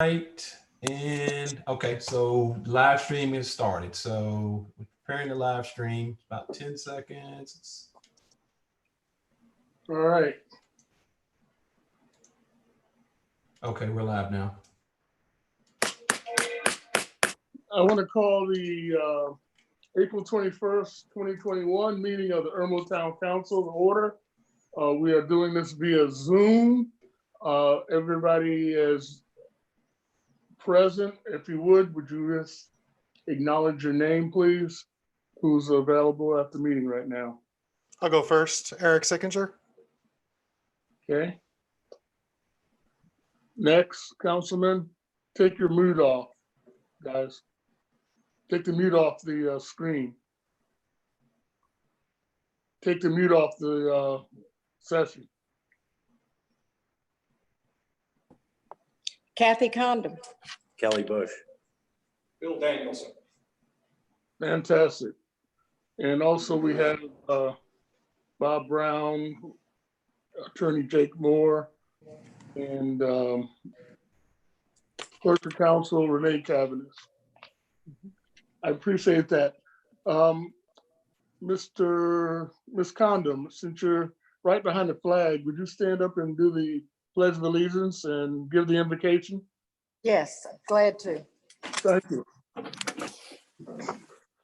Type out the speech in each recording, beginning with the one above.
Right. And okay, so live stream is started. So we're preparing the live stream, about 10 seconds. All right. Okay, we're live now. I want to call the April 21st, 2021 meeting of the Irmo Town Council to order. We are doing this via Zoom. Everybody is present. If you would you just acknowledge your name, please? Who's available at the meeting right now? I'll go first. Eric Sickinger. Okay. Next, Councilman, take your mute off, guys. Take the mute off the screen. Take the mute off the session. Kathy Condon. Kelly Bush. Bill Danielson. Fantastic. And also we have Bob Brown, Attorney Jake Moore, and Clerk of Council Renee Cavanis. I appreciate that. Miss Condon, since you're right behind the flag, would you stand up and do the Pledge of Allegiance and give the invocation? Yes, glad to. Thank you.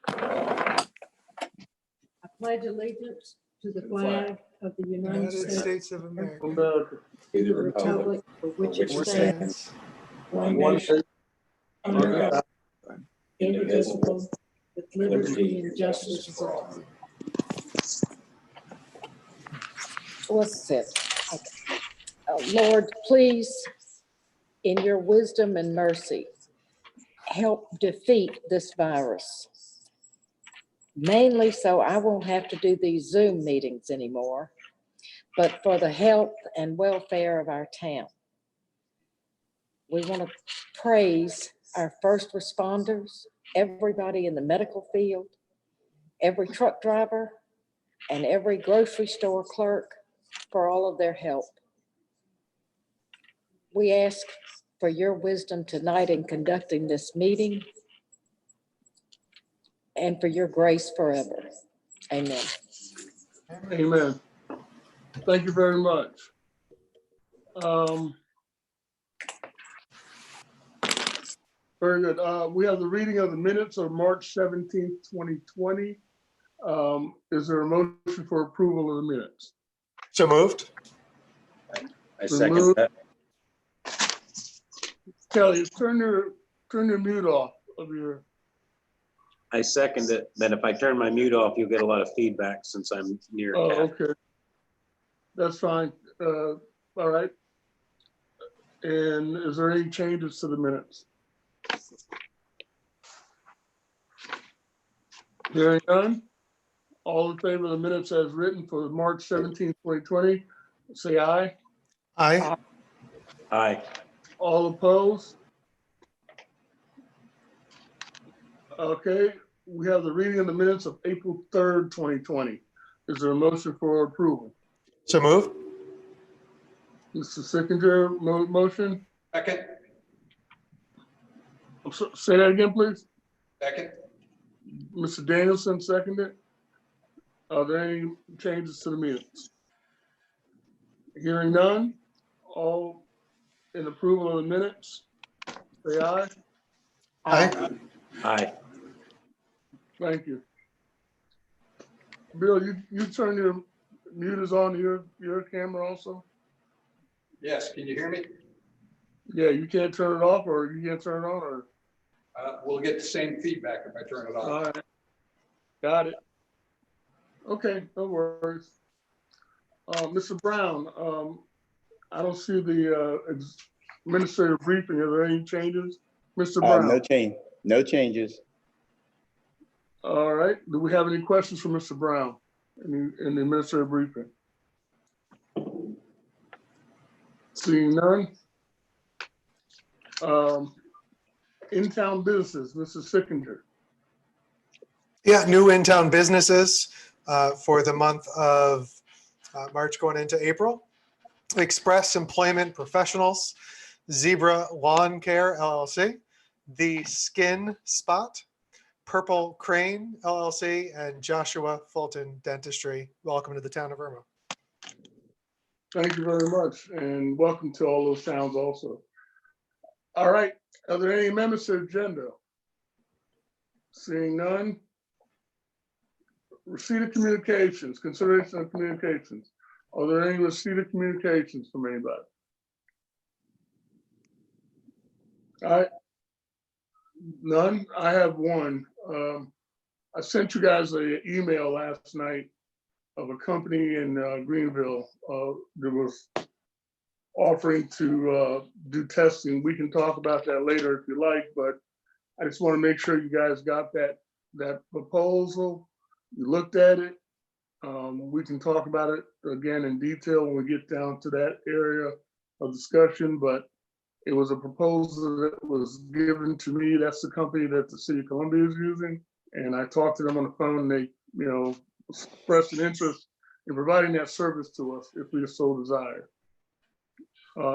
I pledge allegiance to the flag of the United States of America. America. to the republic for which it stands, one One nation, nation, under God, indivisible, with liberty and justice for all. What's it? Okay. Lord, please, in your wisdom and mercy, help defeat this virus. Mainly so I won't have to do these Zoom meetings anymore, but for the health and welfare of our town. We want to praise our first responders, everybody in the medical field, every truck driver, and every grocery store clerk for all of their help. We ask for your wisdom tonight in conducting this meeting and for your grace forever. Amen. Amen. Thank you very much. Very good. We have the reading of the minutes of March 17th, 2020. Is there a motion for approval of the minutes? So moved. I second that. Kelly, turn your mute off of your. I second it. Then if I turn my mute off, you'll get a lot of feedback since I'm near Oh, Kat. okay. That's fine. All right. And is there any changes to the minutes? Hearing none. All in favor of the minutes as written for March 17th, 2020, say aye. Aye. Aye. All opposed? Okay, we have the reading of the minutes of April 3rd, 2020. Is there a motion for approval? So moved. Mr. Sickinger, motion? Second. Say that again, please. Second. Mr. Danielson, seconded. Are there any changes to the minutes? Hearing none, all in approval of the minutes, say aye. Aye. Aye. Thank you. Bill, you turn your mute is on your camera also? Yes, can you hear me? Yeah, you can't turn it off or you can't turn it on or? We'll get the same feedback if I turn it All off. right, got it. Okay, no worries. Mr. Brown, I don't see the administrative briefing. Are there any changes? Mr. Brown? No changes. All right, do we have any questions for Mr. Brown in the administrative briefing? Seeing none. In-town businesses, Mr. Sickinger. Yeah, new in-town businesses for the month of March going into April. Express Employment Professionals, Zebra Lawn Care LLC, The Skin Spot, Purple Crane LLC, and Joshua Fulton Dentistry. Welcome to the town of Irmo. Thank you very much, and welcome to all those towns also. All right, are there any amendments to the agenda? Seeing none. Receipt of communications, consideration of communications. Are there any receipt of communications from anybody? All right. None. I have one. I sent you guys an email last night of a company in Greenville that was offering to do testing. We can talk about that later if you like, but I just want to make sure you guys got that proposal. You looked at it. We can talk about it again in detail when we get down to that area of discussion, but it was a proposal that was given to me. That's the company that the city of Columbia is using. And I talked to them on the phone, and they, expressed an interest in providing that service to us if we so desire.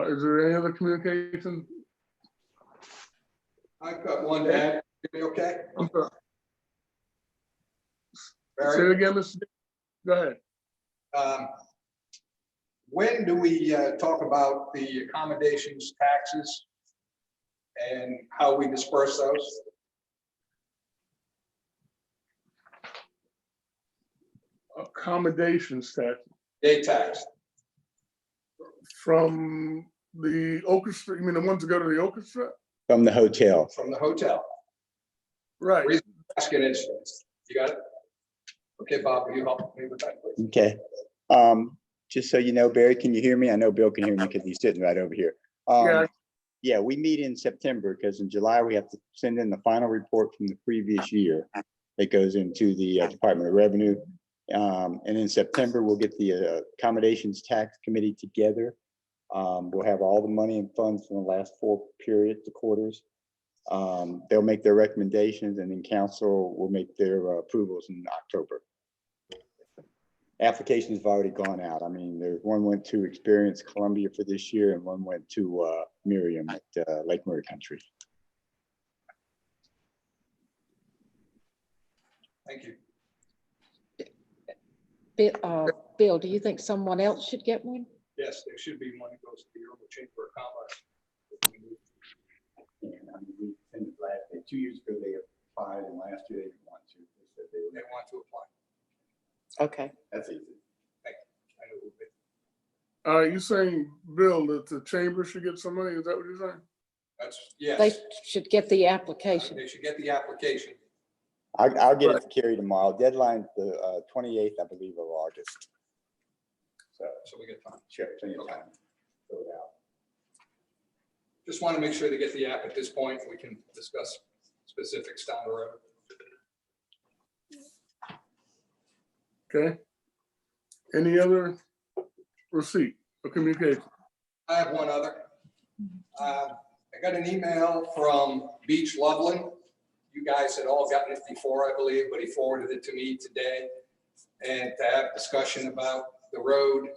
Is there any other communication? I've got one to add. Give me okay? I'm sorry. Barry? Say it again, Mr. Go ahead. When do we talk about the accommodations taxes and how we disperse those? Accommodations tax Day tax. from the orchestra, you mean the ones that go to the orchestra? From the hotel. From the hotel. Right. Reason I'm asking is, you got it? Okay, Bob, will you help me with that, please? Okay. Just so you know, Barry, can you hear me? I know Bill can hear me because he's sitting right over here. Yeah. Yeah, we meet in September because in July we have to send in the final report from the previous year that goes into the Department of Revenue. And in September, we'll get the accommodations tax committee together. We'll have all the money and funds from the last 4 periods, the quarters. They'll make their recommendations, and then council will make their approvals in October. Applications have already gone out. I mean, there's one went to Experience Columbia for this year, and one went to Miriam at Lake Murray Country. Thank you. Bill, do you think someone else should get one? Yes, there should be one that goes to the Irmo Chamber of Commerce. And I mean, we sent it last day. 2 years ago, they applied, and last year they didn't want to. They said they They want to apply. Okay. That's easy. I know it will be. You saying, Bill, that the chamber should get some money? Is that what you're saying? That's, yes. They should get the application. They should get the application. I'll get it to Carrie tomorrow. Deadline the 28th, I believe, of August. So we get time. Sure, plenty of Okay. time. Fill it out. Just want to make sure they get the app at this point. We can discuss specifics down the road. Okay. Any other receipt or communication? I have one other. I got an email from Beach Loveland. You guys had all gotten it before, I believe, but he forwarded it to me today. And to have discussion about the road,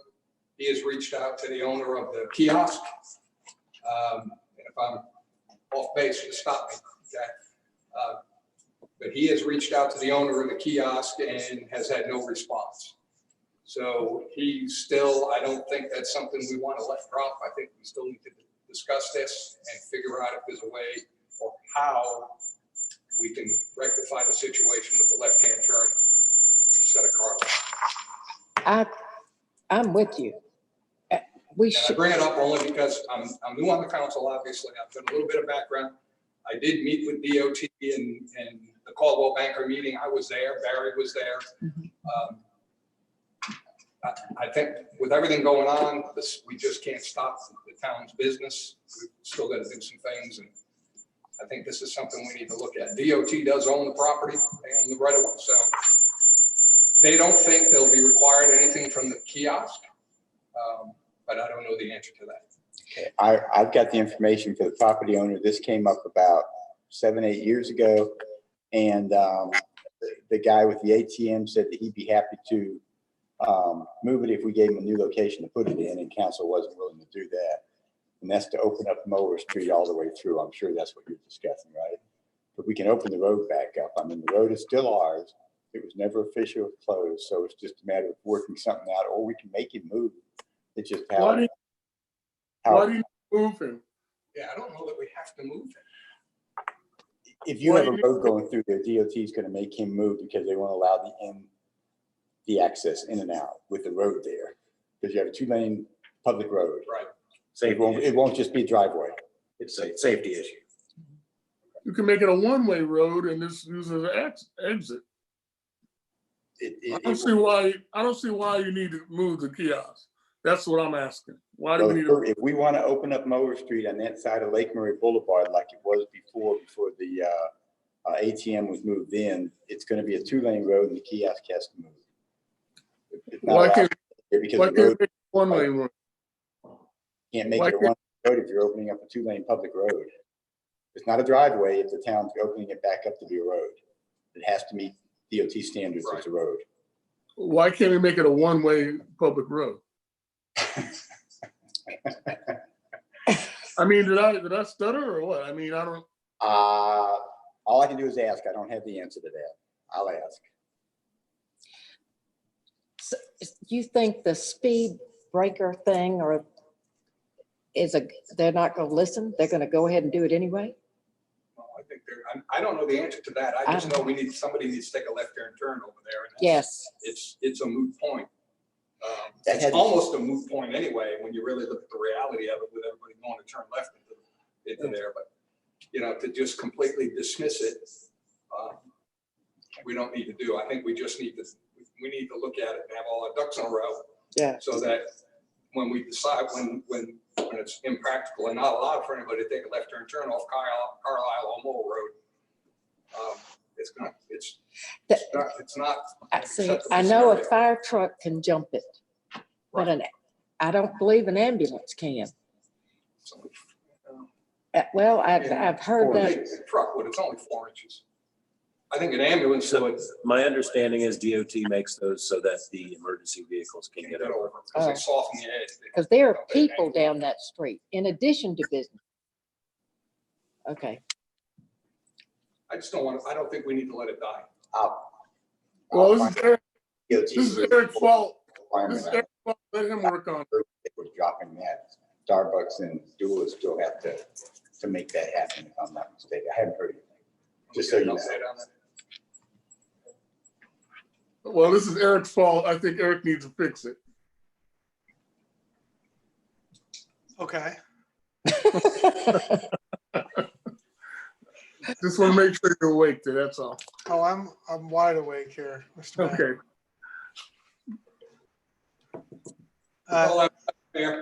he has reached out to the owner of the kiosk. And if I'm off base, just stop me, okay? But he has reached out to the owner of the kiosk and has had no response. So he's still, I don't think that's something we want to let drop. I think we still need to discuss this and figure out if there's a way or how we can rectify the situation with the left-hand turn set of cars. I'm with you. We And I should, bring it up only because I'm new on the council, obviously. I've done a little bit of background. I did meet with DOT in the Caldwell Banker meeting. I was there, Barry was there. I think with everything going on, we just can't stop the town's business. We've still got to do some things, and I think this is something we need to look at. DOT does own the property, they own the right of way, so they don't think they'll be required anything from the kiosk, but I don't know the answer to that. Okay. I've got the information for the property owner. This came up about 7, 8 years ago. And the guy with the ATM said that he'd be happy to move it if we gave him a new location to put it in, and council wasn't willing to do that. And that's to open up Mower Street all the way through. I'm sure that's what you're discussing, right? But we can open the road back up. I mean, the road is still ours. It was never officially closed, so it's just a matter of working something out, or we can make it move. It's just Why do how you move him? Yeah, I don't know that we have to move it. if you why have a do road going through there, DOT is going to make him move because they won't allow the access in and out with the road there. Because you have a 2-lane public road. Right. It won't just be a driveway. It's a safety issue. You can make it a one-way road and just use it as an exit. I don't see why you need to move the kiosk. That's what I'm asking. Why do we need to? If we want to open up Mower Street on that side of Lake Murray Boulevard like it was before the ATM was moved in, it's going to be a 2-lane road and the kiosk has to move. It's not Why allowed can't because why the can't road it be one-way road? can't make why it a one road if you're opening up a 2-lane public road. It's not a driveway if the town's opening it back up to be a road. It has to meet DOT standards as a road. Why can't we make it a one-way public road? I mean, did I stutter or what? I mean, I don't. All I can do is ask. I don't have the answer to that. I'll ask. So, you think the speed breaker thing they're not going to listen? They're going to go ahead and do it anyway? Well, I think I don't know the answer to that. I just know somebody needs to take a left-hand turn over there. And Yes. It's a moot point. It's almost a moot point anyway, when you really look at the reality of it with everybody going to turn left into there. But, to just completely dismiss it, we don't need to do. I think we just need to look at it and have all our ducks in a row. Yeah. So that when we decide, when it's impractical and not allowed for anybody to take a left-hand turn off Carlisle or Mole Road, it's not. See, I know a fire truck can jump it, but I don't believe an ambulance can. Well, I've heard that. Truck, but it's only 4 inches. I think an ambulance would. My understanding is DOT makes those so that the emergency vehicles can get over. Because they soften the edge. Because there are people down that street in addition to business. Okay. I don't think we need to let it die. Well, this is Eric's fault. Let him work on it. We're dropping that. Starbucks and Dual still have to make that happen, if I'm not mistaken. I haven't heard anything. Just so you know. Well, this is Eric's fault. I think Eric needs to fix it. Okay. Just want to make sure you're awake there, that's all. Oh, I'm wide awake here, Mr. Mayor. Okay.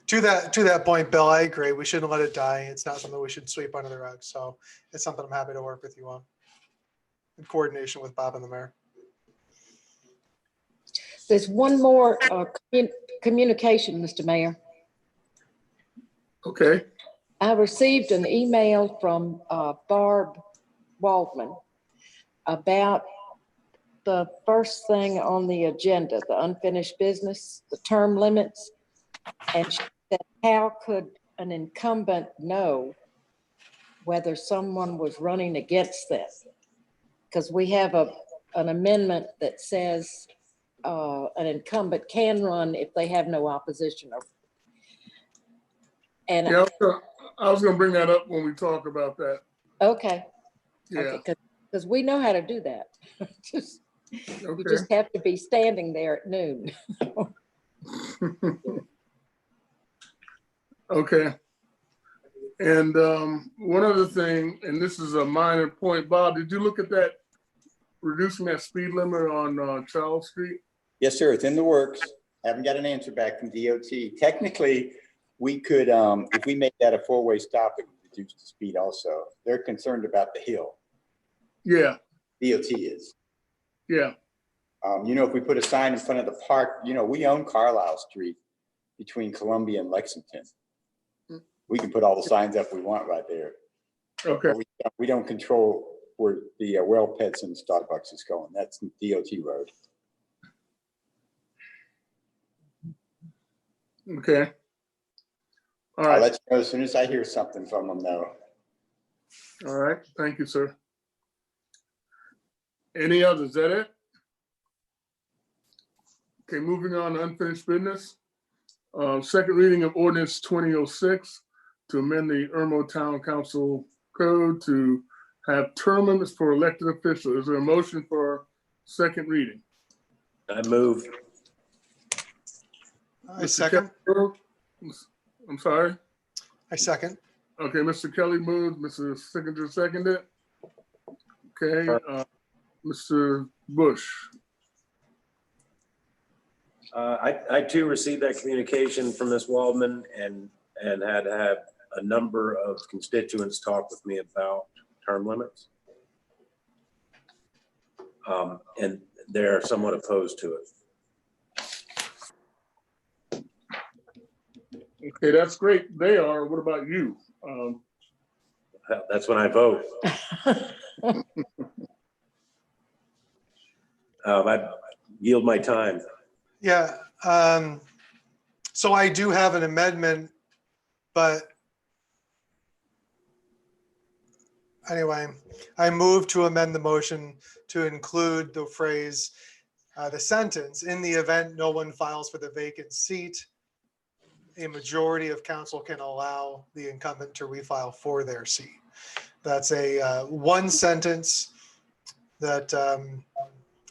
To that point, Bill, I agree. We shouldn't let it die. It's not something we should sweep under the rug. So it's something I'm happy to work with you on in coordination with Bob and the mayor. There's one more communication, Mr. Mayor. Okay. I received an email from Barb Waldman about the first thing on the agenda, the unfinished business, the term limits. And she said, how could an incumbent know whether someone was running against this? Because we have an amendment that says an incumbent can run if they have no opposition. And yeah, I was going to bring that up when we talk about that. Okay. Yeah. Okay, because we know how to do that. You Okay. just have to be standing there at noon. Okay. And one other thing, and this is a minor point, Bob, did you look at that, reducing that speed limit on Charles Street? Yes, sir. It's in the works. Haven't got an answer back from DOT. Technically, we could, if we make that a 4-way stop, it would reduce the speed also. They're concerned about the hill. Yeah. DOT is. Yeah. If we put a sign in front of the park, we own Carlisle Street between Columbia and Lexington. We can put all the signs up we want right there. Okay. But we don't control where the Well Pets and Starbucks is going. That's the DOT road. Okay. All I'll right, let you know as soon as I hear something from them though. all right. Thank you, sir. Any others? Is that it? Okay, moving on to unfinished business. Second reading of ordinance 2006 to amend the Irmo Town Council Code to have term limits for elected officials. Is there a motion for second reading? I move. I Mr. second. Kelly moved. I'm sorry. I second. Okay, Mr. Kelly moved, Mr. Sickinger seconded. Okay, Mr. Bush. I too received that communication from Ms. Waldman and had to have a number of constituents talk with me about term limits. And they're somewhat opposed to it. Okay, that's great. They are. What about you? That's when I vote. I yield my time. Yeah. So I do have an amendment, but anyway, I move to amend the motion to include the phrase, the sentence, in the event no one files for the vacant seat, a majority of council can allow the incumbent to refile for their seat. That's a one sentence that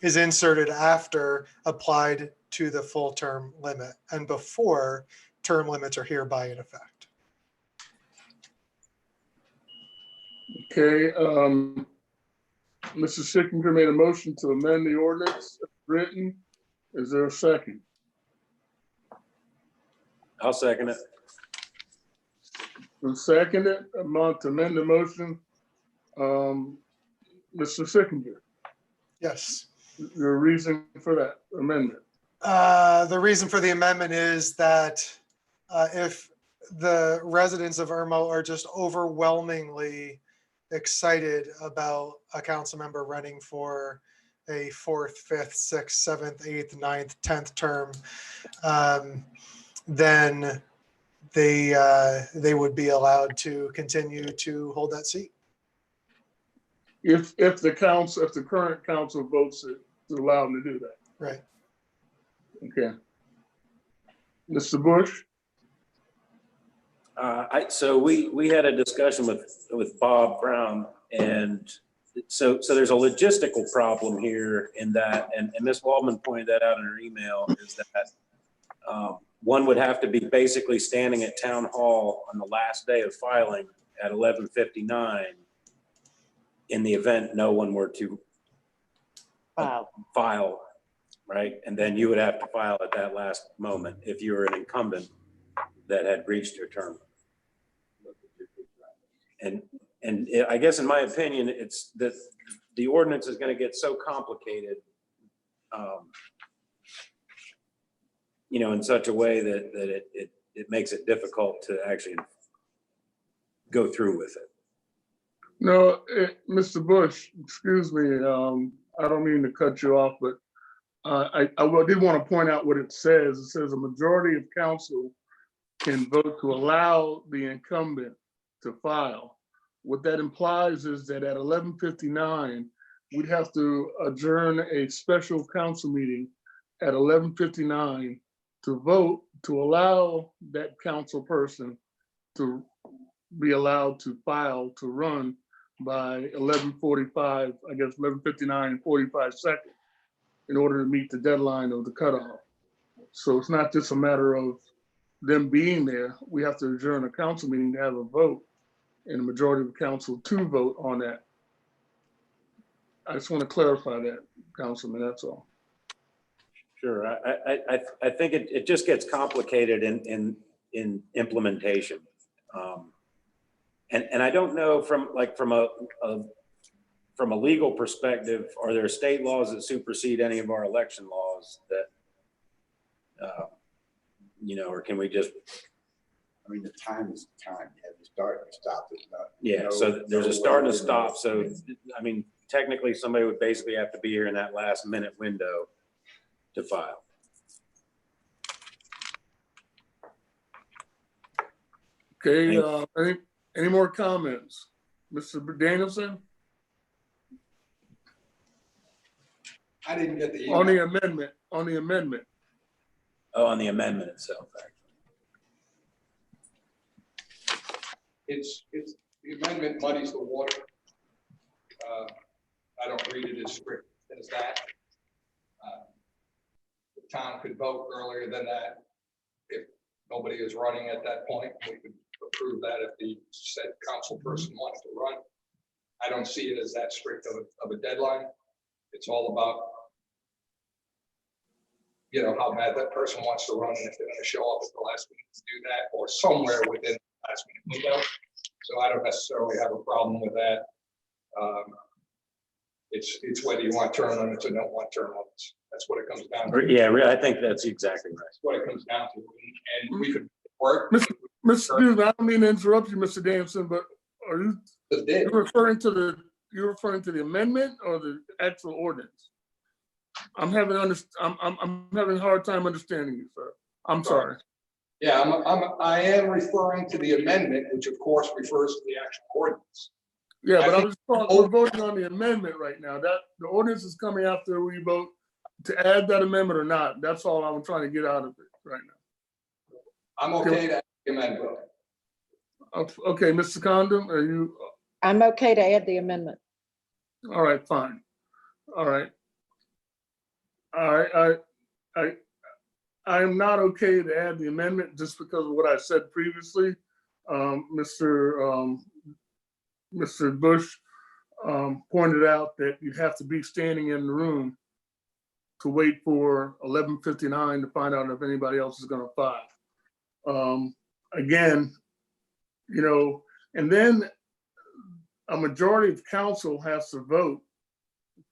is inserted after applied to the full term limit and before term limits are hereby in effect. Okay, Mr. Sickinger made a motion to amend the ordinance as written. Is there a second? I'll second it. Seconded, to amend the motion. Mr. Sickinger, Yes. your reason for that amendment? The reason for the amendment is that if the residents of Irmo are just overwhelmingly excited about a council member running for a 4th, 5th, 6th, 7th, 8th, 9th, 10th term, then they would be allowed to continue to hold that seat. If the current council votes to allow them to do that. Right. Okay. Mr. Bush? So we had a discussion with Bob Brown, and so there's a logistical problem here in that, and Ms. Waldman pointed that out in her email, is that one would have to be basically standing at town hall on the last day of filing at 11:59 in the event no one were to file, right? And then you would have to file at that last moment if you were an incumbent that had reached your term. And I guess in my opinion, it's that the ordinance is going to get so complicated, in such a way that it makes it difficult to actually go through with it. No, Mr. Bush, excuse me. I don't mean to cut you off, but I did want to point out what it says. It says a majority of council can vote to allow the incumbent to file. What that implies is that at 11:59, we'd have to adjourn a special council meeting at 11:59 to vote to allow that council person to be allowed to file to run by 11:45, I guess 11:59 and 45 seconds in order to meet the deadline of the cutoff. So it's not just a matter of them being there. We have to adjourn a council meeting to have a vote and a majority of the council to vote on that. I just want to clarify that, Councilman, that's all. Sure, I think it just gets complicated in implementation. And I don't know from a legal perspective, are there state laws that supersede any of our election laws that, or can we just? I mean, the time is the time. You have to start and stop it. Yeah, so there's a start and a stop. So, I mean, technically somebody would basically have to be here in that last minute window to file. Okay, any more comments? Mr. Danielson, I didn't get the on the email. amendment, Oh, on the amendment itself. It's, the amendment muddies the water. I don't read it as strict as that. The town could vote earlier than that. If nobody is running at that point, we could approve that if the said council person wants to run. I don't see it as that strict of a deadline. It's all about, you know, how bad that person wants to run and if they're going to show up at the last minute to do that or somewhere within the last minute window. So I don't necessarily have a problem with that. It's whether you want term limits or don't want term limits. That's what it comes down to. Yeah, really, I think that's exactly right. That's what it comes down to. And we could work. Excuse me, I don't mean to interrupt you, Mr. Danielson, but are you You're referring to the amendment or the actual ordinance? I'm having a hard time understanding you, sir. I'm sorry. Yeah, I am referring to the amendment, which of course refers to the actual ordinance. Yeah, but we're voting on the amendment right now. That the ordinance is coming after we vote to add that amendment or not. That's all I'm trying to get out of it right now. I'm okay to add the amendment. Okay, Mr. Condon, are you? I'm okay to add the amendment. All right, fine. All right. I'm not okay to add the amendment just because of what I said previously. Mr. Bush pointed out that you'd have to be standing in the room to wait for 11:59 to find out if anybody else is going to file. Again, you know, and then a majority of council has to vote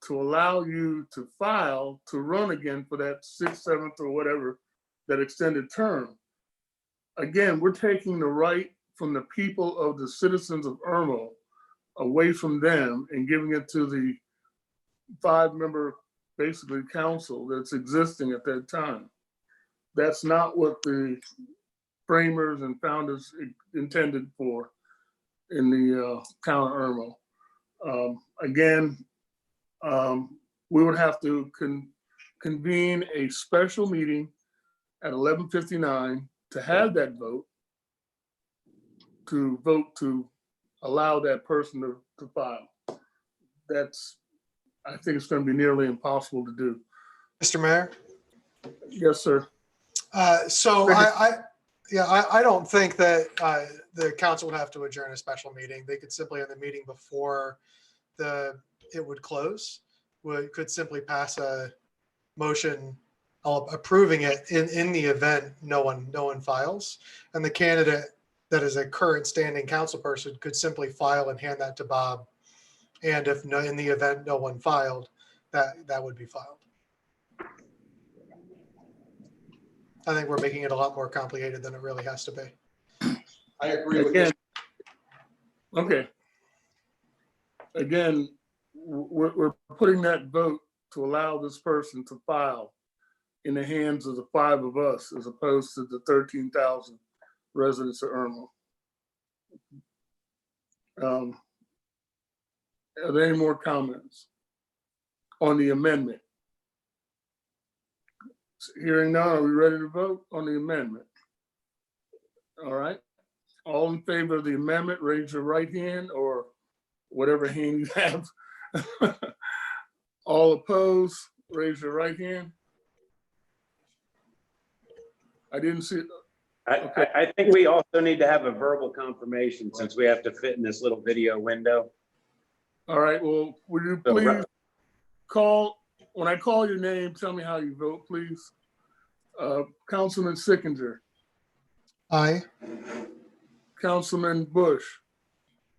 to allow you to file to run again for that 6th, 7th, or whatever, that extended term. Again, we're taking the right from the people of the citizens of Irmo away from them and giving it to the 5-member, basically, council that's existing at that time. That's not what the framers and founders intended for in the town of Irmo. Again, we would have to convene a special meeting at 11:59 to have that vote, to allow that person to file. That's, I think it's going to be nearly impossible to do. Mr. Mayor? Yes, sir. So I don't think that the council would have to adjourn a special meeting. They could simply have the meeting before it would close. We could simply pass a motion approving it in the event no one files. And the candidate that is a current standing council person could simply file and hand that to Bob. And if no, in the event no one filed, that would be filed. I think we're making it a lot more complicated than it really has to be. I agree with this. Okay. Again, we're putting that vote to allow this person to file in the hands of the 5 of us, as opposed to the 13,000 residents of Irmo. Are there any more comments on the amendment? Hearing none, are we ready to vote on the amendment? All right. All in favor of the amendment, raise your right hand, or whatever hand you have. All opposed, raise your right hand. I didn't see it. Okay. I think we also need to have a verbal confirmation since we have to fit in this little video window. All right, well, would you please when I call your name, tell me how you vote, please. Councilman Sickinger. Aye. Councilman Bush.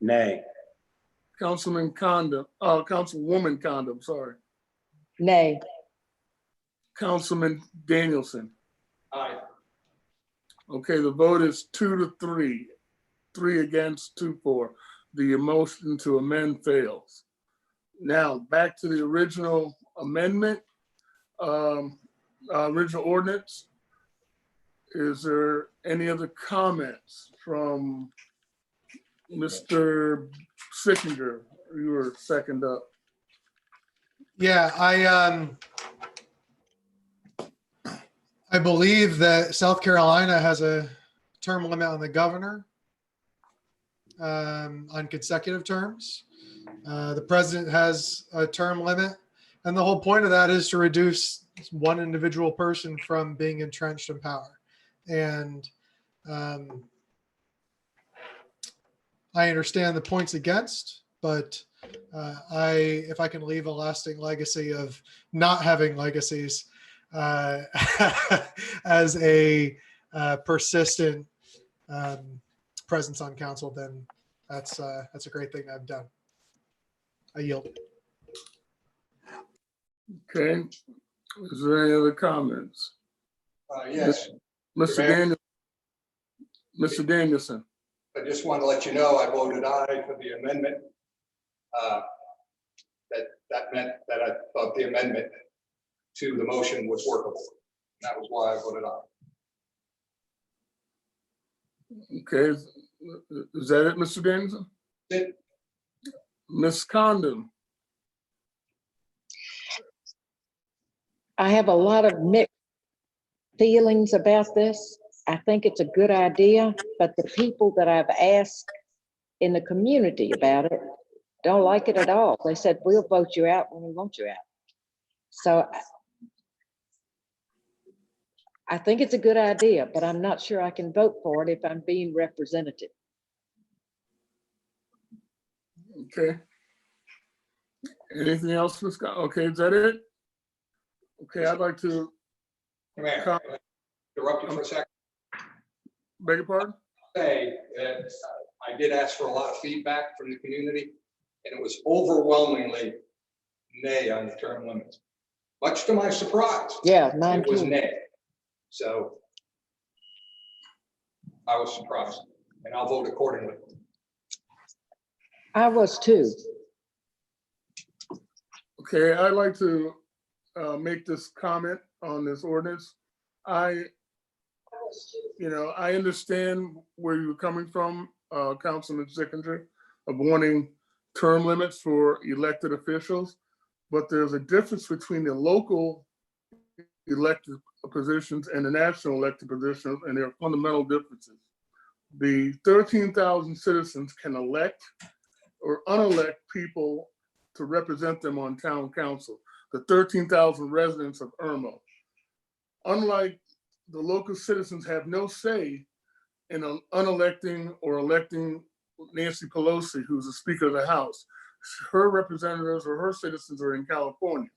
Nay. Councilwoman Condon, sorry. Nay. Councilman Danielson. Aye. Okay, the vote is 2-3, 3 against, 2 for. The motion to amend fails. Now, back to the original amendment, original ordinance. Is there any other comments from Mr. Sickinger? You were second up. Yeah, I believe that South Carolina has a term limit on the governor on consecutive terms. The president has a term limit, and the whole point of that is to reduce one individual person from being entrenched in power. And I understand the points against, but if I can leave a lasting legacy of not having legacies as a persistent presence on council, then that's a great thing I've done. I yield. Okay. Is there any other comments? Yes, Mr. Mayor. Daniel, Mr. Danielson. I just want to let you know I voted aye for the amendment. That meant that I thought the amendment to the motion was workable. That was why I voted aye. Okay, is that it, Mr. Danielson? It- Ms. Condon? I have a lot of mixed feelings about this. I think it's a good idea, but the people that I've asked in the community about it don't like it at all. They said, we'll vote you out when we want you out. So I think it's a good idea, but I'm not sure I can vote for it if I'm being representative. Okay. Anything else, Ms. Condon? Okay, is that it? Okay, I'd like to, Mayor, can I interrupt you for a second. beg your pardon? Say that I did ask for a lot of feedback from the community, and it was overwhelmingly nay on the term limits. Much to my surprise. Yeah, mine It was too. nay. So I was surprised, and I'll vote accordingly. I was too. Okay, I'd like to make this comment on this ordinance. I understand where you're coming from, Councilman Sickinger, of wanting term limits for elected officials, but there's a difference between the local elected positions and the national elected positions, and there are fundamental differences. The 13,000 citizens can elect or unelect people to represent them on town council, the 13,000 residents of Irmo. Unlike the local citizens have no say in unelecting or electing Nancy Pelosi, who's the Speaker of the House. Her representatives or her citizens are in California.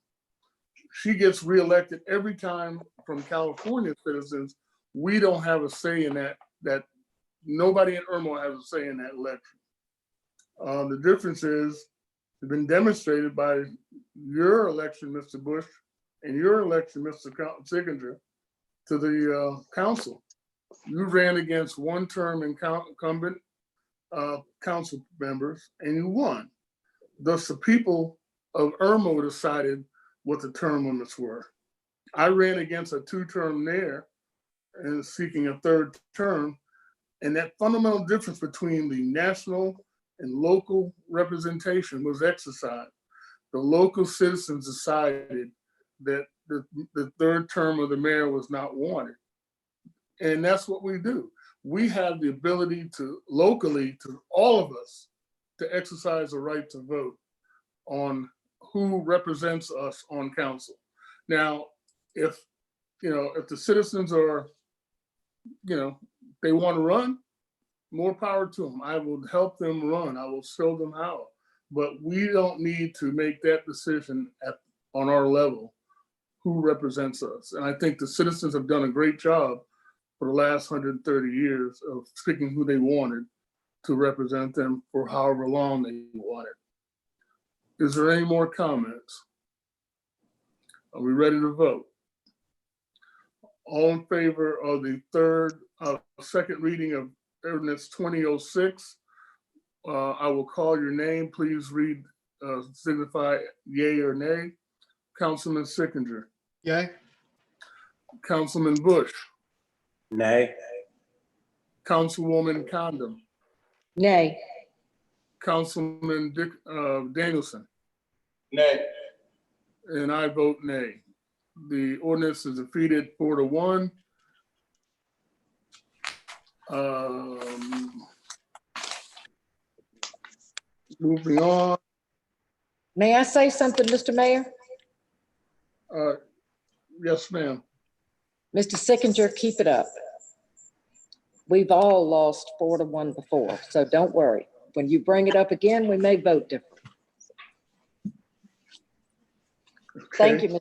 She gets reelected every time from California citizens. We don't have a say in that nobody in Irmo has a say in that election. The difference is, it's been demonstrated by your election, Mr. Bush, and your election, Mr. Sickinger, to the council. You ran against one-term incumbent council members and you won. Thus, the people of Irmo decided what the term limits were. I ran against a two-term mayor and seeking a third term, and that fundamental difference between the national and local representation was exercised. The local citizens decided that the third term of the mayor was not wanted. And that's what we do. We have the ability to locally, to all of us, to exercise the right to vote on who represents us on council. Now, if the citizens are, they want to run, more power to them. I will help them run. I will show them how. But we don't need to make that decision on our level, who represents us. And I think the citizens have done a great job for the last 130 years of picking who they wanted to represent them for however long they wanted. Is there any more comments? Are we ready to vote? All in favor of the second reading of Ordinance 2006, I will call your name. Please signify yay or nay. Councilman Sickinger. Yay. Councilman Bush. Nay. Councilwoman Condon, Nay. Councilman Danielson, Nay. and I vote nay. The ordinance is defeated 4-1. Moving on. May I say something, Mr. Mayor? Yes, ma'am. Mr. Sickinger, keep it up. We've all lost 4-1 before, so don't worry. When you bring it up again, we may vote different. Thank you, Mr.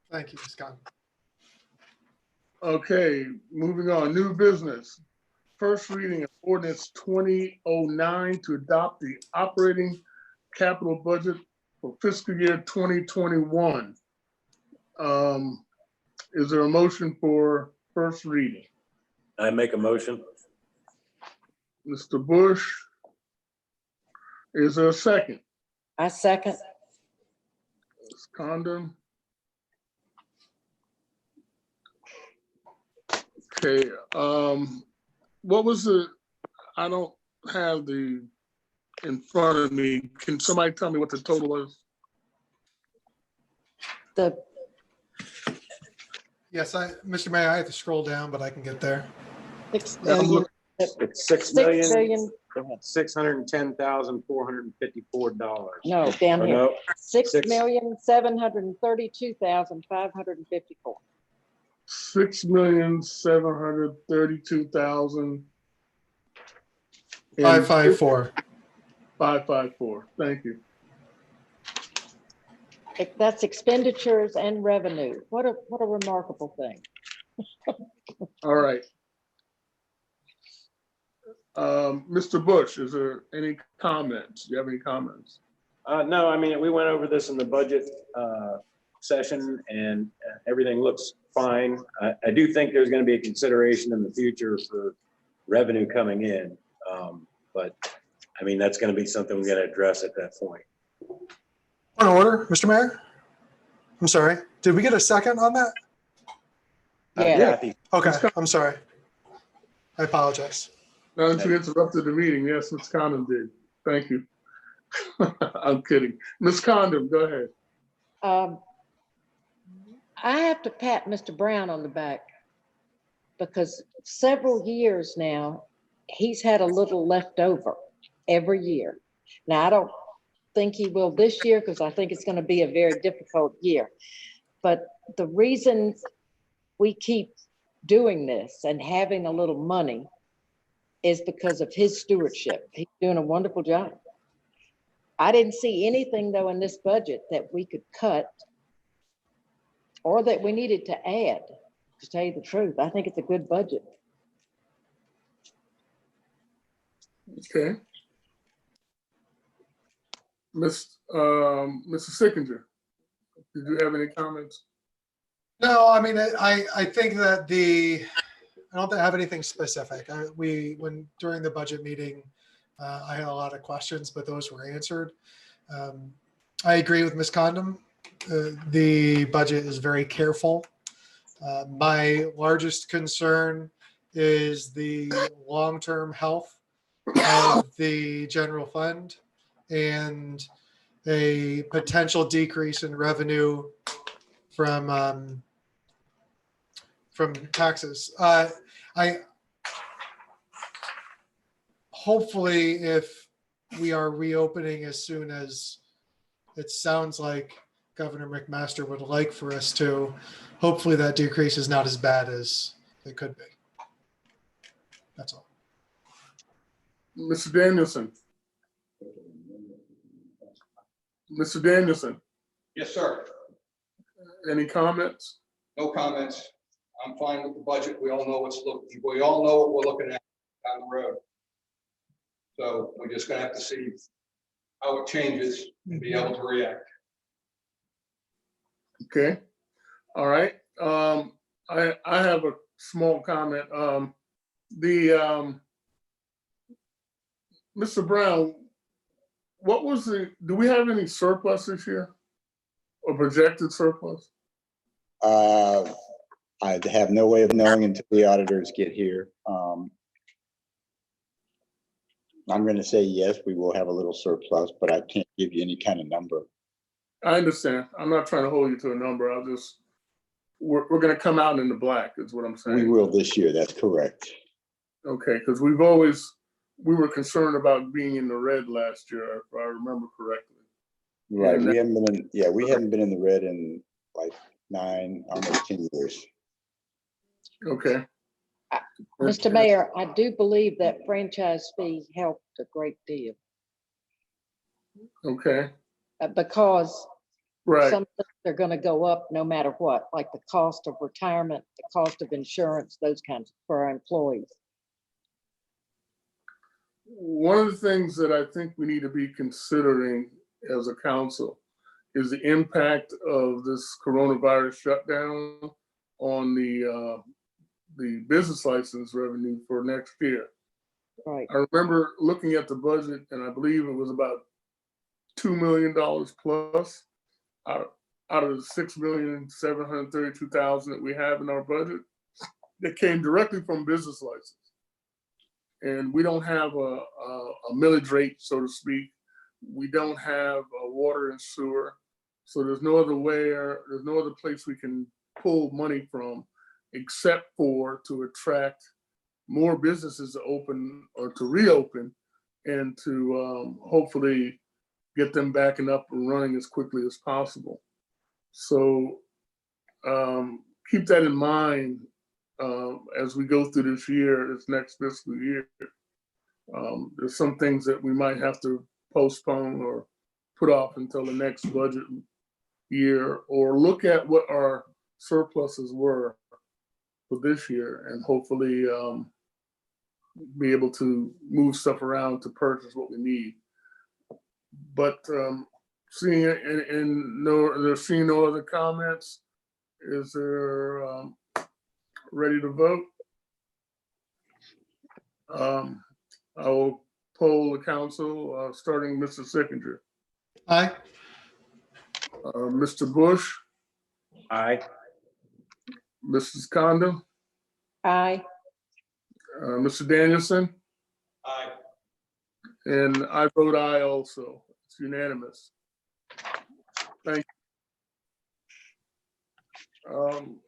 Thank you, Ms. Khan. Okay, moving on, new business. First reading of ordinance 2009 to adopt the operating capital budget for fiscal year 2021. Is there a motion for first reading? I make a motion. Mr. Bush, is there a second? I second. Ms. Condon. Okay, what was the, I don't have the in front of me. Can somebody tell me what the total is? The Yes, Mr. Mayor, I have to scroll down, but I can get there. 6 Yeah, I'm million, looking. It's $6 million, $610,454. no, down Or here, no, $6,732,554. 6,732,000. 554. 554. Thank you. That's expenditures and revenue. What a remarkable thing. All right. Mr. Bush, is there any comments? Do you have any comments? No, I mean, we went over this in the budget session and everything looks fine. I do think there's going to be a consideration in the future for revenue coming in. But I mean, that's going to be something we're going to address at that point. Point of order, Mr. Mayor? I'm sorry. Did we get a second on that? Yeah. Kathy, Okay, I'm sorry. I apologize. Now that you interrupted the meeting, yes, Ms. Condon did. Thank you. I'm kidding. Ms. Condon, go ahead. I have to pat Mr. Brown on the back because several years now, he's had a little left over every year. Now, I don't think he will this year because I think it's going to be a very difficult year. But the reason we keep doing this and having a little money is because of his stewardship. He's doing a wonderful job. I didn't see anything though in this budget that we could cut or that we needed to add, to tell you the truth. I think it's a good budget. Okay. Mr. Sickinger, did you have any comments? No, I mean, I think that I don't have anything specific. During the budget meeting, I had a lot of questions, but those were answered. I agree with Ms. Condon. The budget is very careful. My largest concern is the long-term health of the general fund and a potential decrease in revenue from taxes. Hopefully, if we are reopening as soon as it sounds like Governor McMaster would like for us to, hopefully that decrease is not as bad as it could be. That's all. Mr. Danielson. Mr. Danielson, Yes, sir. any comments? No comments. I'm fine with the budget. We all know we all know what we're looking at down the road. So we're just gonna have to see how it changes and be able to react. Okay. All right. I have a small comment. Mr. Brown, do we have any surplus this year or projected surplus? I have no way of knowing until the auditors get here. I'm going to say yes, we will have a little surplus, but I can't give you any kind of number. I understand. I'm not trying to hold you to a number. We're going to come out in the black is what I'm saying. We will this year, that's correct. Okay, because we were concerned about being in the red last year, if I remember correctly. Right, And we haven't been in, we haven't been in the red in like 9, almost 10 years. Okay. Mr. Mayor, I do believe that franchise fee helped a great deal Okay, because right. some things are going to go up no matter what, like the cost of retirement, the cost of insurance, those kinds for our employees. One of the things that I think we need to be considering as a council is the impact of this coronavirus shutdown on the business license revenue for next year. Right. I remember looking at the budget, and I believe it was about $2 million plus out of the $6,732,000 that we have in our budget that came directly from business license. And we don't have a millage rate, so to speak. We don't have a water and sewer. So there's no other place we can pull money from except for to attract more businesses to open or to reopen and to hopefully get them back and up and running as quickly as possible. So keep that in mind as we go through this next fiscal year. There's some things that we might have to postpone or put off until the next budget year, or look at what our surpluses were for this year and hopefully be able to move stuff around to purchase what we need. But seeing no other comments, is there ready to vote? I will poll the council, starting Mr. Sickinger. Aye. Mr. Bush, Aye. Mrs. Condon, Aye. Mr. Danielson, Aye. and I vote aye also. It's unanimous. Thank you.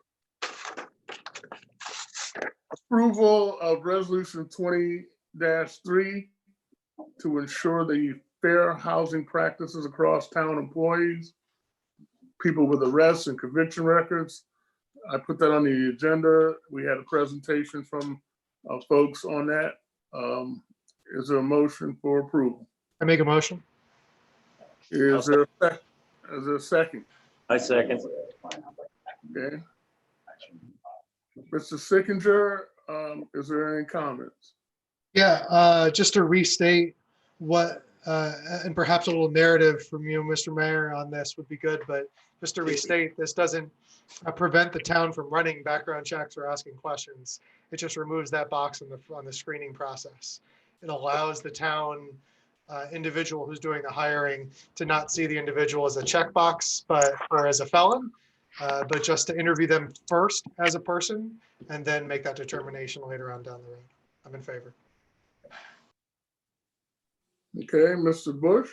Approval of resolution 20-3 to ensure the fair housing practices across town employees, people with arrests and conviction records. I put that on the agenda. We had a presentation from folks on that. Is there a motion for approval? I make a motion. Is there a second? I second. Okay. Mr. Sickinger, is there any comments? Yeah, just to restate what, and perhaps a little narrative from you, Mr. Mayor, on this would be good, but just to restate, this doesn't prevent the town from running background checks or asking questions. It just removes that box on the screening process. It allows the town individual who's doing the hiring to not see the individual as a checkbox, or as a felon, but just to interview them first as a person and then make that determination later on down the road. I'm in favor. Okay, Mr. Bush?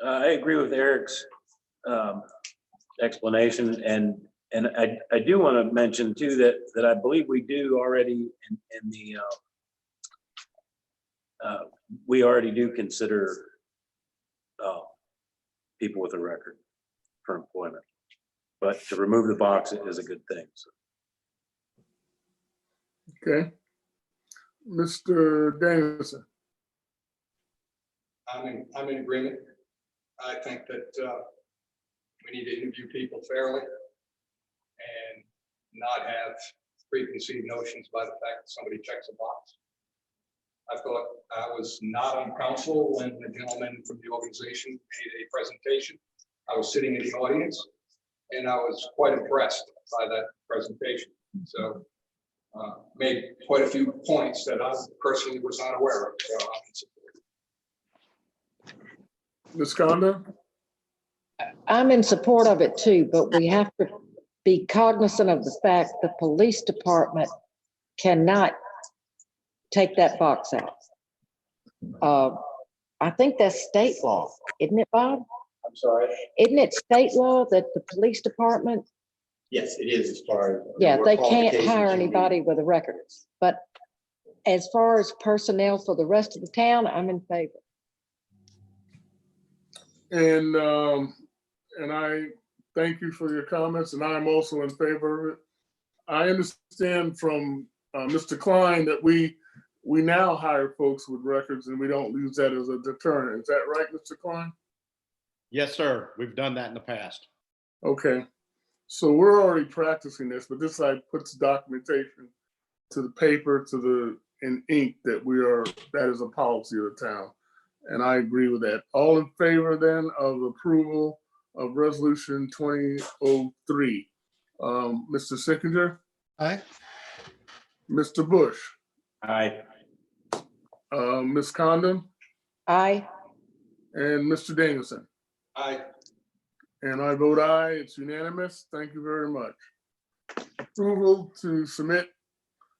I agree with Eric's explanation, and I do want to mention too that I believe we do already in the we already do consider people with a record for employment, but to remove the box is a good thing. So. Okay. Mr. Danielson? I'm in agreement. I think that we need to interview people fairly and not have preconceived notions by the fact that somebody checks a box. I thought I was not on council when the gentleman from the organization made a presentation. I was sitting in the audience and I was quite impressed by that presentation. So made quite a few points that I personally was not aware of. So Ms. Condon? I'm in support of it too, but we have to be cognizant of the fact the police department cannot take that box out. I think that's state law, isn't it, Bob? I'm sorry. Isn't it state law that the police department, Yes, it is as far as. yeah, what they can't qualifications hire you need. anybody with a record. But as far as personnel for the rest of the town, I'm in favor. And I thank you for your comments, and I'm also in favor of it. I understand from Mr. Klein that we now hire folks with records and we don't use that as a deterrent. Is that right, Mr. Klein? Yes, sir. We've done that in the past. Okay, so we're already practicing this, but this side puts documentation to the paper, in ink that is a policy of the town. And I agree with that. All in favor then of approval of resolution 2003? Mr. Sickinger, Aye. Mr. Bush, Aye. Ms. Condon, Aye. and Mr. Danielson. Aye. And I vote aye, it's unanimous. Thank you very much. Approval to submit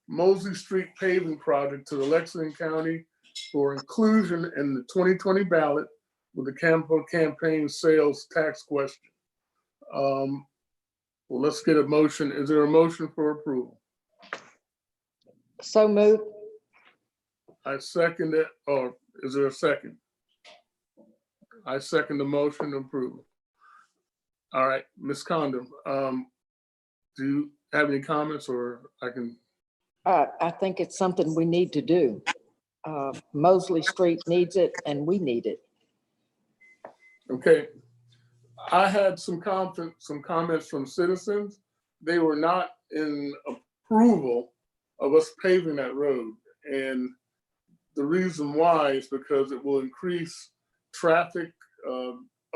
Mosley Street paving project to the Lexington County for inclusion in the 2020 ballot with the campaign sales tax question. Well, let's get a motion. Is there a motion for approval? So moved. I second it, or is there a second? I second the motion to approve. All right, Ms. Condon, do you have any comments, or I can? I think it's something we need to do. Mosley Street needs it and we need it. Okay. I had some comments from citizens. They were not in approval of us paving that road. And the reason why is because it will increase traffic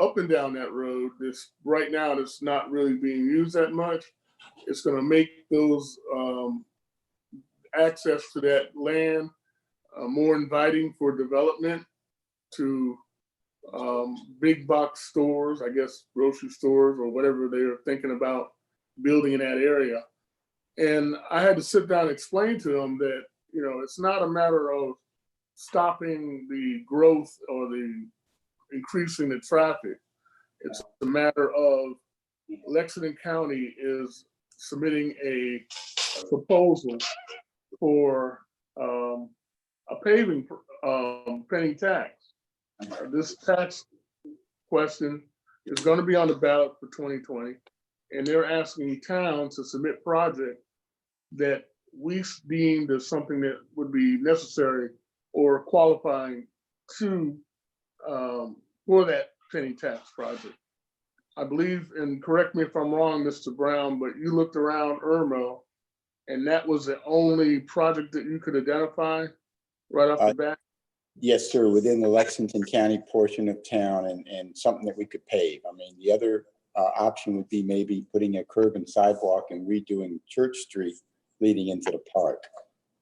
up and down that road. Right now, it's not really being used that much. It's going to make those access to that land more inviting for development to big box stores, I guess grocery stores or whatever they are thinking about building in that area. And I had to sit down and explain to them that, it's not a matter of stopping the growth or the increasing the traffic. It's a matter of Lexington County is submitting a proposal for a paving penny tax. This tax question is going to be on the ballot for 2020, and they're asking towns to submit projects that we deemed as something that would be necessary or qualifying to for that penny tax project. I believe, and correct me if I'm wrong, Mr. Brown, but you looked around Irmo, and that was the only project that you could identify right off the bat? Yes, sir, within the Lexington County portion of town and something that we could pave. I mean, the other option would be maybe putting a curb and sidewalk and redoing Church Street leading into the park.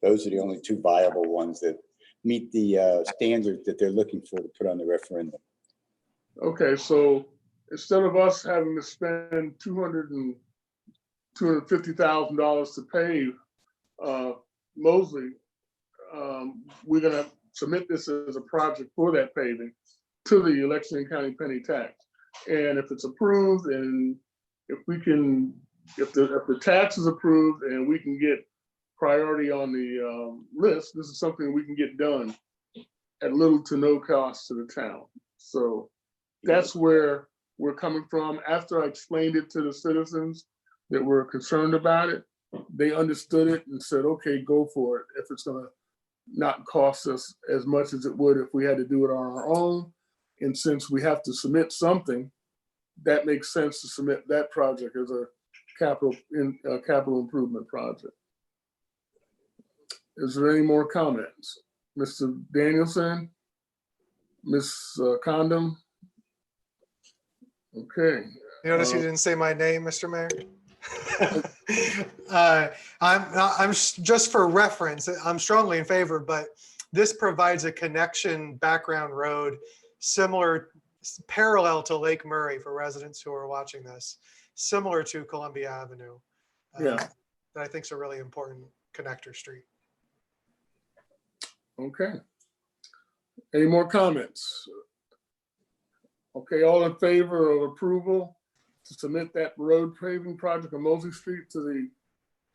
Those are the only two viable ones that meet the standards that they're looking for to put on the referendum. Okay, so instead of us having to spend $250,000 to pave Mosley, we're gonna submit this as a project for that paving to the Lexington County penny tax. And if it's approved, and if the tax is approved and we can get priority on the list, this is something we can get done at little to no cost to the town. So that's where we're coming from. After I explained it to the citizens that were concerned about it, they understood it and said, okay, go for it. If it's gonna not cost us as much as it would if we had to do it on our own. And since we have to submit something, that makes sense to submit that project as a capital improvement project. Is there any more comments? Mr. Danielson, Ms. Condon? Okay. You notice you didn't say my name, Mr. Mayor? I'm just for reference, I'm strongly in favor, but this provides a connection background road parallel to Lake Murray for residents who are watching this. similar to Columbia Avenue. Yeah. That I think is a really important connector street. Okay. Any more comments? Okay, all in favor of approval to submit that road paving project on Mosley Street to the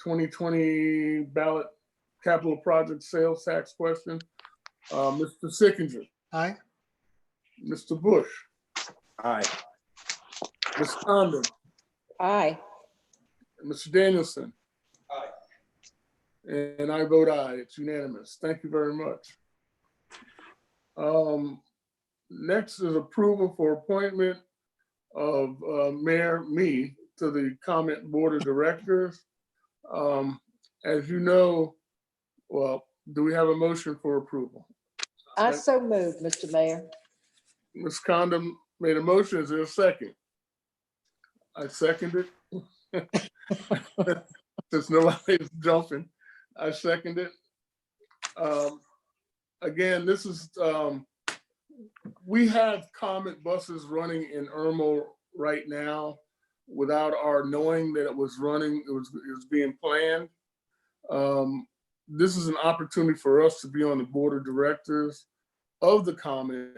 2020 ballot capital project sales tax question? Mr. Sickinger, Aye. Mr. Bush, Aye. Ms. Condon, Aye. Mr. Danielson, Aye. and I vote aye. It's unanimous. Thank you very much. Next is approval for appointment of Mayor Me to the Comment Board of Directors. As you know, well, do we have a motion for approval? I so move, Mr. Mayor. Ms. Condon made a motion. Is there a second? I second it. Since nobody's jumping, I second it. Again, this is, we have comment buses running in Irmo right now without our knowing that it was running, it was being planned. This is an opportunity for us to be on the board of directors of the comment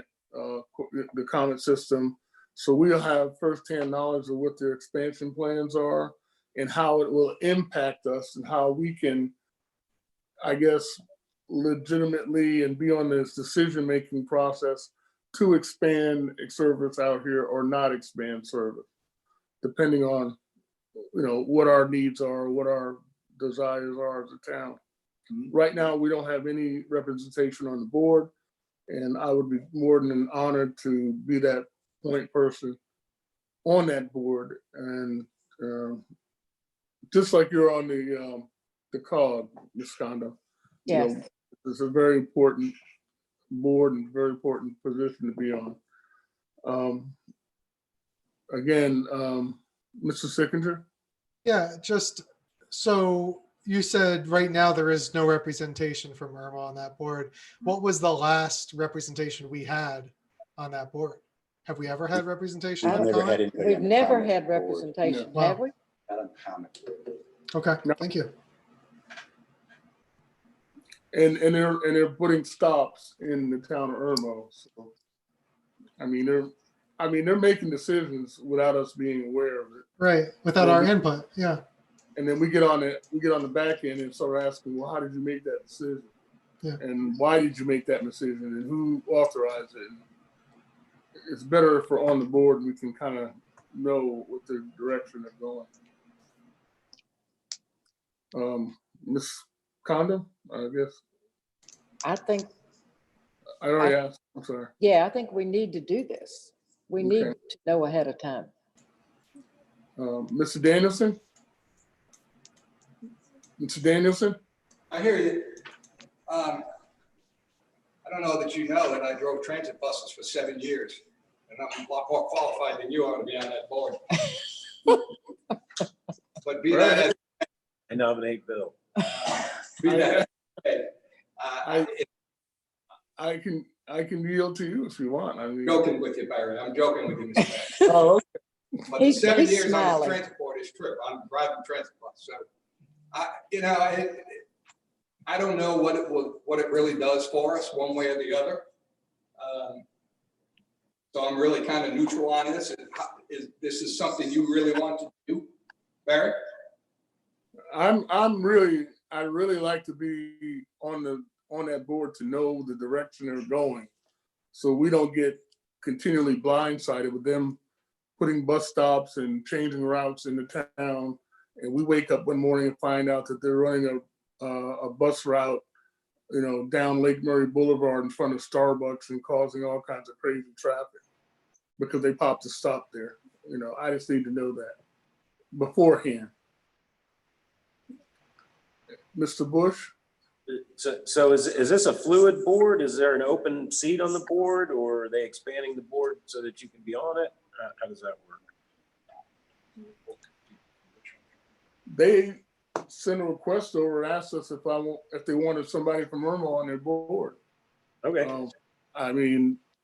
system. So we'll have firsthand knowledge of what their expansion plans are and how it will impact us and how we can, I guess, legitimately and be on this decision-making process to expand service out here or not expand service, depending on, what our needs are, what our desires are as a town. Right now, we don't have any representation on the board, and I would be more than honored to be that point person on that board. And just like you're on the COG, Ms. Condon. Yes. It's a very important board and very important position to be on. Again, Mr. Sickinger? Yeah, just so you said right now there is no representation from Irmo on that board. What was the last representation we had on that board? Have we ever had representation? We've on never comment? had anybody We've on the never comment had board. representation, No. have we? Not on comment. Okay, No. thank you. And they're putting stops in the town of Irmo. So, they're making decisions without us being aware of it. Right, without our input, yeah. And then we get on the back end and start asking, well, how did you make that decision? Yeah. And why did you make that decision? And who authorized it? And it's better if we're on the board and we can kind of know what the direction they're going. Ms. Condon, I guess. I think, I already asked, I'm sorry. yeah, I think we need to do this. We need Okay. to know ahead of time. Mr. Danielson? Mr. Danielson? I hear you. I don't know that you know that I drove transit buses for 7 years, and I'm a lot more qualified than you are to be on that board. But be that as I nominate Bill. be that I can yield to you if you want. I'm joking with you, Barry. I'm joking with you, Mr. Mayor. Oh, okay. But the He's 7 years on smiling. the transit board is true. I'm driving transit bus, so I don't know what it really does for us, one way or the other. So I'm really kind of neutral on this. This is something you really want to do, Barry? I'd really like to be on that board to know the direction they're going, so we don't get continually blindsided with them putting bus stops and changing routes in the town, and we wake up one morning and find out that they're running a bus route, down Lake Murray Boulevard in front of Starbucks and causing all kinds of crazy traffic because they popped a stop there. I just need to know that beforehand. Mr. Bush? So is this a fluid board? Is there an open seat on the board, or are they expanding the board so that you can be on it? How does that work? They sent a request over and asked us if they wanted somebody from Irmo on their board. Okay.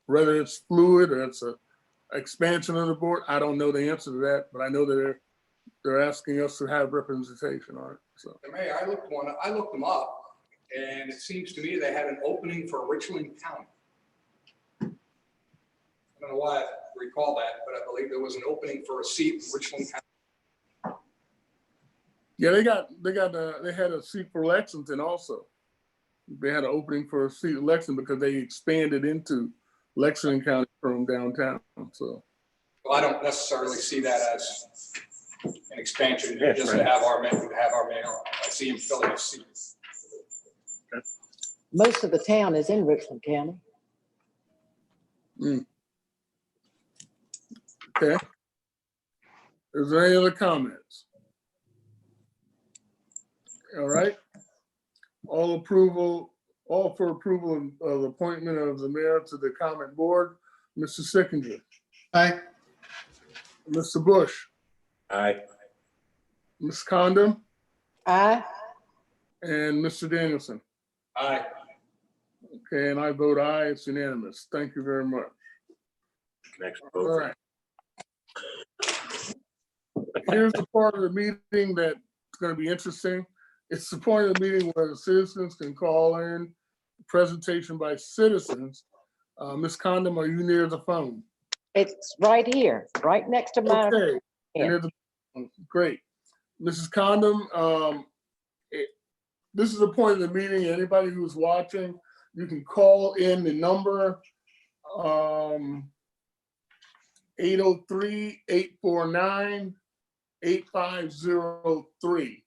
Whether it's fluid or it's a expansion of the board, I don't know the answer to that, but I know that they're asking us to have representation on it, so. Mayor, I looked them up, and it seems to me they had an opening for Richland County. I don't know why I recall that, but I believe there was an opening for a seat in Richland County. Yeah, they had a seat for Lexington also. They had an opening for a seat in Lexington because they expanded into Lexington County from downtown, so. Well, I don't necessarily see that as an expansion, Yeah, just right. to have our mayor. I see him filling a seat. Most of the town is in Richland County. Okay. Is there any other comments? All right. All for approval of the appointment of the mayor to the comment board. Mr. Sickinger, Aye. Mr. Bush, Aye. Ms. Condon, Aye. and Mr. Danielson. Aye. Okay, and I vote aye. It's unanimous. Thank you very much. All right. Here's the part of the meeting that's going to be interesting. It's the point of the meeting where the citizens can call in, presentation by citizens. Ms. Condon, are you near the phone? It's right here, right next to my. Okay. Yeah. Near the phone. Great. Mrs. Condon, this is the point of the meeting. Anybody who's watching, you can call in the number 803-849-8503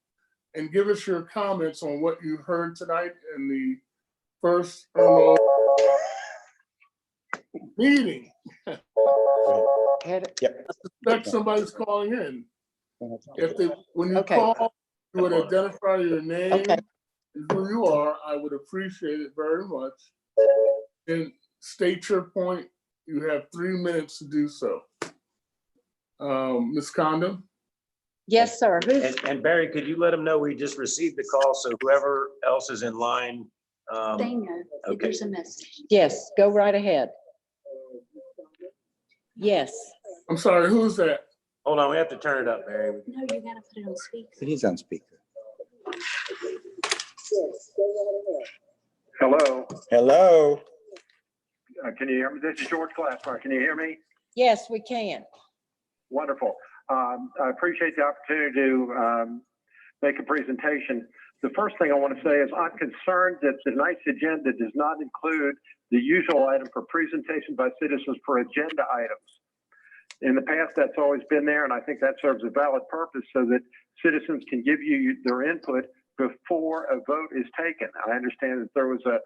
and give us your comments on what you heard tonight in the first Irmo meeting. Yep. I suspect somebody's calling in. When you Okay. call, you would identify your name Okay. and who you are. I would appreciate it very much. And state your point. You have 3 minutes to do so. Ms. Condon? Yes, sir. And Barry, could you let them know we just received the call, so whoever else is in line. They know that Okay. there's a message. Yes, go right ahead. Yes. I'm sorry, who's that? Hold on, we have to turn it up, Barry. No, you gotta put it on speaker. He's on speaker. Hello, Hello? can you hear me? This is George Glassmeyer. Can you hear me? Yes, we can. Wonderful. I appreciate the opportunity to make a presentation. The first thing I want to say is I'm concerned that tonight's agenda does not include the usual item for presentation by citizens for agenda items. In the past, that's always been there, and I think that serves a valid purpose so that citizens can give you their input before a vote is taken. I understand that there was a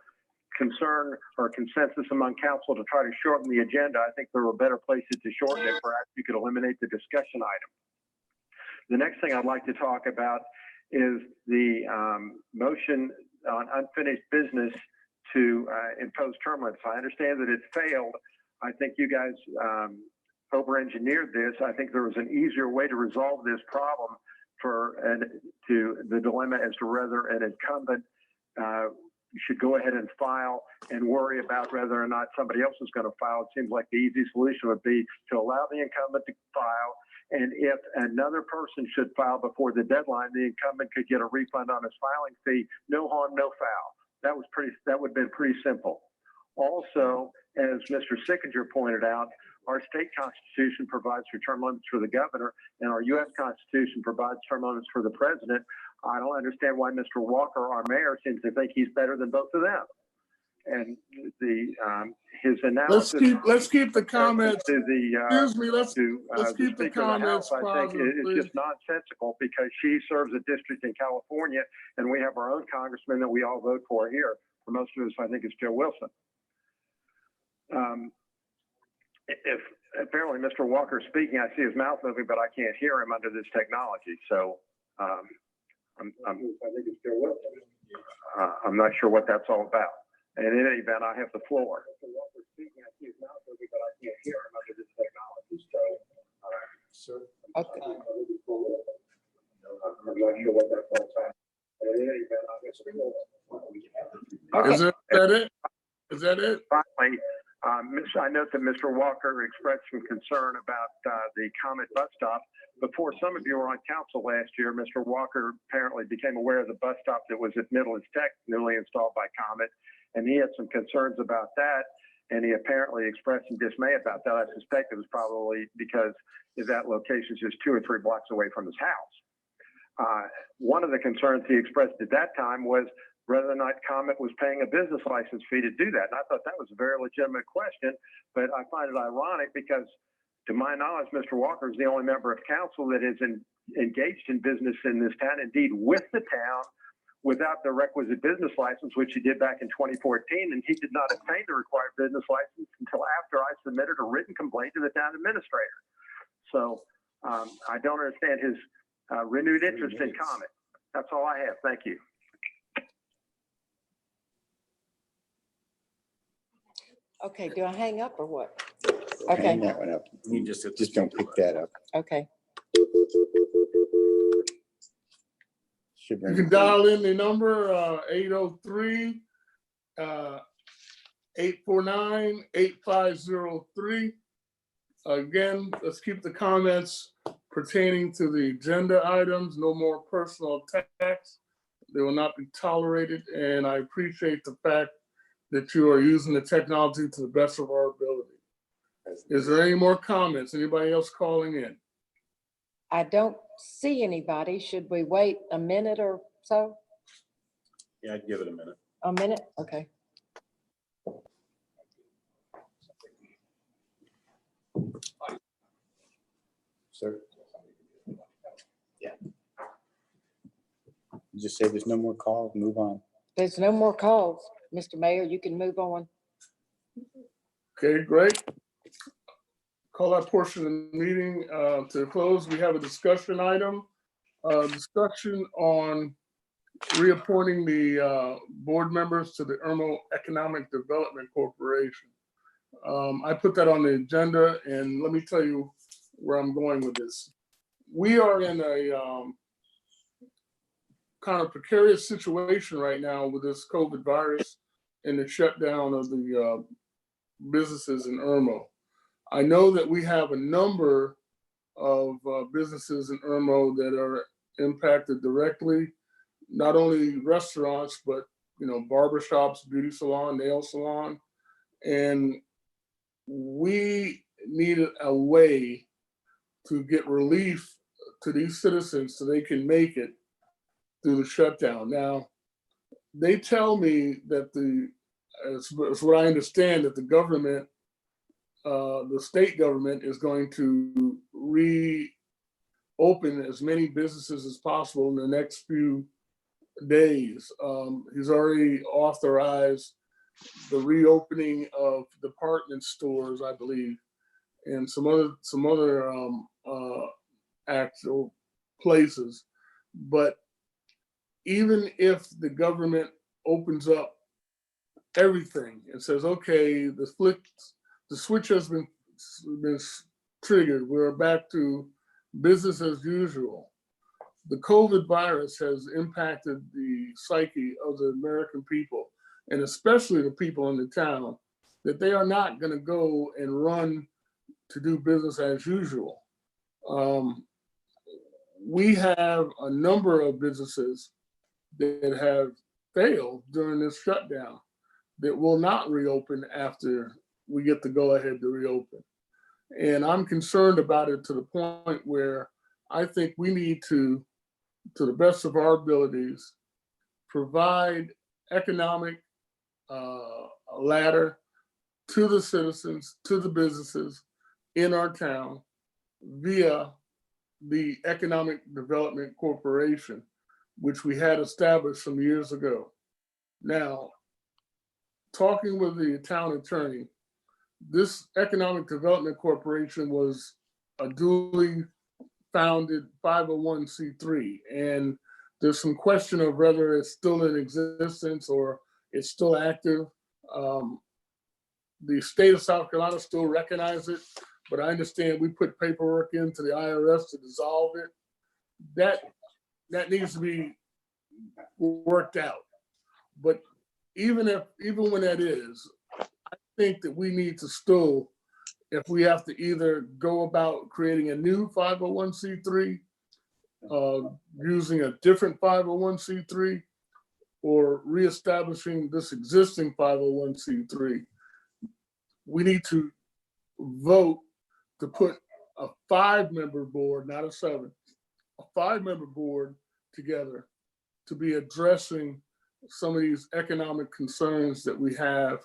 concern or consensus among council to try to shorten the agenda. I think there were better places to shorten it. Perhaps you could eliminate the discussion item. The next thing I'd like to talk about is the motion on unfinished business to impose term limits. I understand that it failed. I think you guys over-engineered this. I think there was an easier way to resolve this problem to the dilemma as to whether an incumbent should go ahead and file and worry about whether or not somebody else is going to file. It seems like the easy solution would be to allow the incumbent to file. And if another person should file before the deadline, the incumbent could get a refund on his filing fee. No harm, no foul. That would have been pretty simple. Also, as Mr. Sickinger pointed out, our state constitution provides for term limits for the governor, and our U.S. Constitution provides term limits for the president. I don't understand why Mr. Walker, our mayor, seems to think he's better than both of them. And his analysis. Let's keep the comments. To the, Excuse me. Let's keep the Speaker of the House, comments I think positive, it's please. just nonsensical because she serves a district in California, and we have our own congressman that we all vote for here. For most of us, I think it's Joe Wilson. If apparently Mr. Walker's speaking, I see his mouth moving, but I can't hear him under this technology. So I think it's Joe Wilson. I'm not sure what that's all about. And in any event, I have the floor. Mr. Walker's speaking, I see his mouth moving, but I can't hear him under this technology. So Okay. I'm not sure what that's all about. And in any event, I have the floor. Is that it? Is that it? Finally, I note that Mr. Walker expressed some concern about the Comet bus stop. Before some of you were on council last year, Mr. Walker apparently became aware of the bus stop that was at Midlands Tech, newly installed by Comet, and he had some concerns about that. And he apparently expressed some dismay about that. I suspect it was probably because that location is just 2 or 3 blocks away from his house. One of the concerns he expressed at that time was whether or not Comet was paying a business license fee to do that. And I thought that was a very legitimate question, but I find it ironic because, to my knowledge, Mr. Walker is the only member of council that is engaged in business in this town, indeed with the town, without the requisite business license, which he did back in 2014, and he did not obtain the required business license until after I submitted a written complaint to the town administrator. So I don't understand his renewed interest in Comet. That's all I have. Thank you. Okay, do I hang up or what? Hang Okay, that one up. You just Don't pick that up. okay. Should You ring. can dial in the number 803 849 8503. Again, let's keep the comments pertaining to the agenda items, no more personal attacks. They will not be tolerated, and I appreciate the fact that you are using the technology to the best of our ability. Is there any more comments? Anybody else calling in? I don't see anybody. Should we wait a minute or so? Yeah, I'd give it a minute. A minute? Okay. Sir? Yeah. Just say there's no more calls, move on. There's no more calls. Mr. Mayor, you can move on. Okay, great. Call that portion of the meeting to close. We have a discussion item, discussion on reappointing the board members to the Irmo Economic Development Corporation. I put that on the agenda, and let me tell you where I'm going with this. We are in a kind of precarious situation right now with this COVID virus and the shutdown of the businesses in Irmo. I know that we have a number of businesses in Irmo that are impacted directly, not only restaurants, but barbershops, beauty salon, nail salon. And we needed a way to get relief to these citizens so they can make it through the shutdown. Now, they tell me that as what I understand, that the government, the state government is going to reopen as many businesses as possible in the next few days. He's already authorized the reopening of department stores, I believe, and some other actual places. But even if the government opens up everything and says, okay, the switch has been triggered, we're back to business as usual. The COVID virus has impacted the psyche of the American people, and especially the people in the town, that they are not going to go and run to do business as usual. We have a number of businesses that have failed during this shutdown that will not reopen after we get the go-ahead to reopen. And I'm concerned about it to the point where I think we need to the best of our abilities, provide economic ladder to the citizens, to the businesses in our town via the Economic Development Corporation, which we had established some years ago. Now, talking with the town attorney, this Economic Development Corporation was a duly founded 501c3, and there's some question of whether it's still in existence or it's still active. The state of South Carolina still recognizes it, but I understand we put paperwork into the IRS to dissolve it. That needs to be worked out. But even when that is, I think that we need to stow if we have to either go about creating a new 501c3, using a different 501c3, or reestablishing this existing 501c3. We need to vote to put a 5-member board, not a 7, a 5-member board together to be addressing some of these economic concerns that we have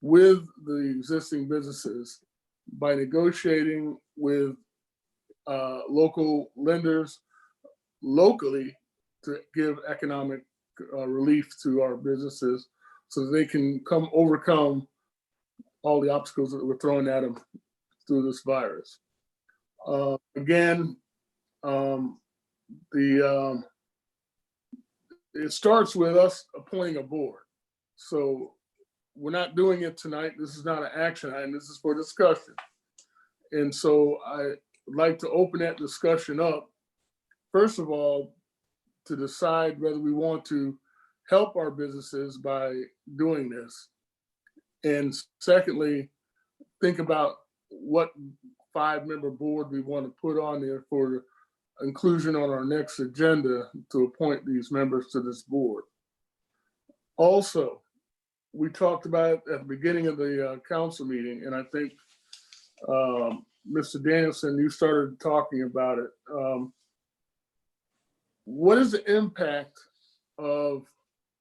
with the existing businesses by negotiating with local lenders locally to give economic relief to our businesses so that they can overcome all the obstacles that we're throwing at them through this virus. Again, it starts with us appointing a board. So we're not doing it tonight. This is not an action item. This is for discussion. And so I would like to open that discussion up, first of all, to decide whether we want to help our businesses by doing this. And secondly, think about what 5-member board we want to put on there for inclusion on our next agenda to appoint these members to this board. Also, we talked about at the beginning of the council meeting, and I think Mr. Danielson, you started talking about it. What is the impact of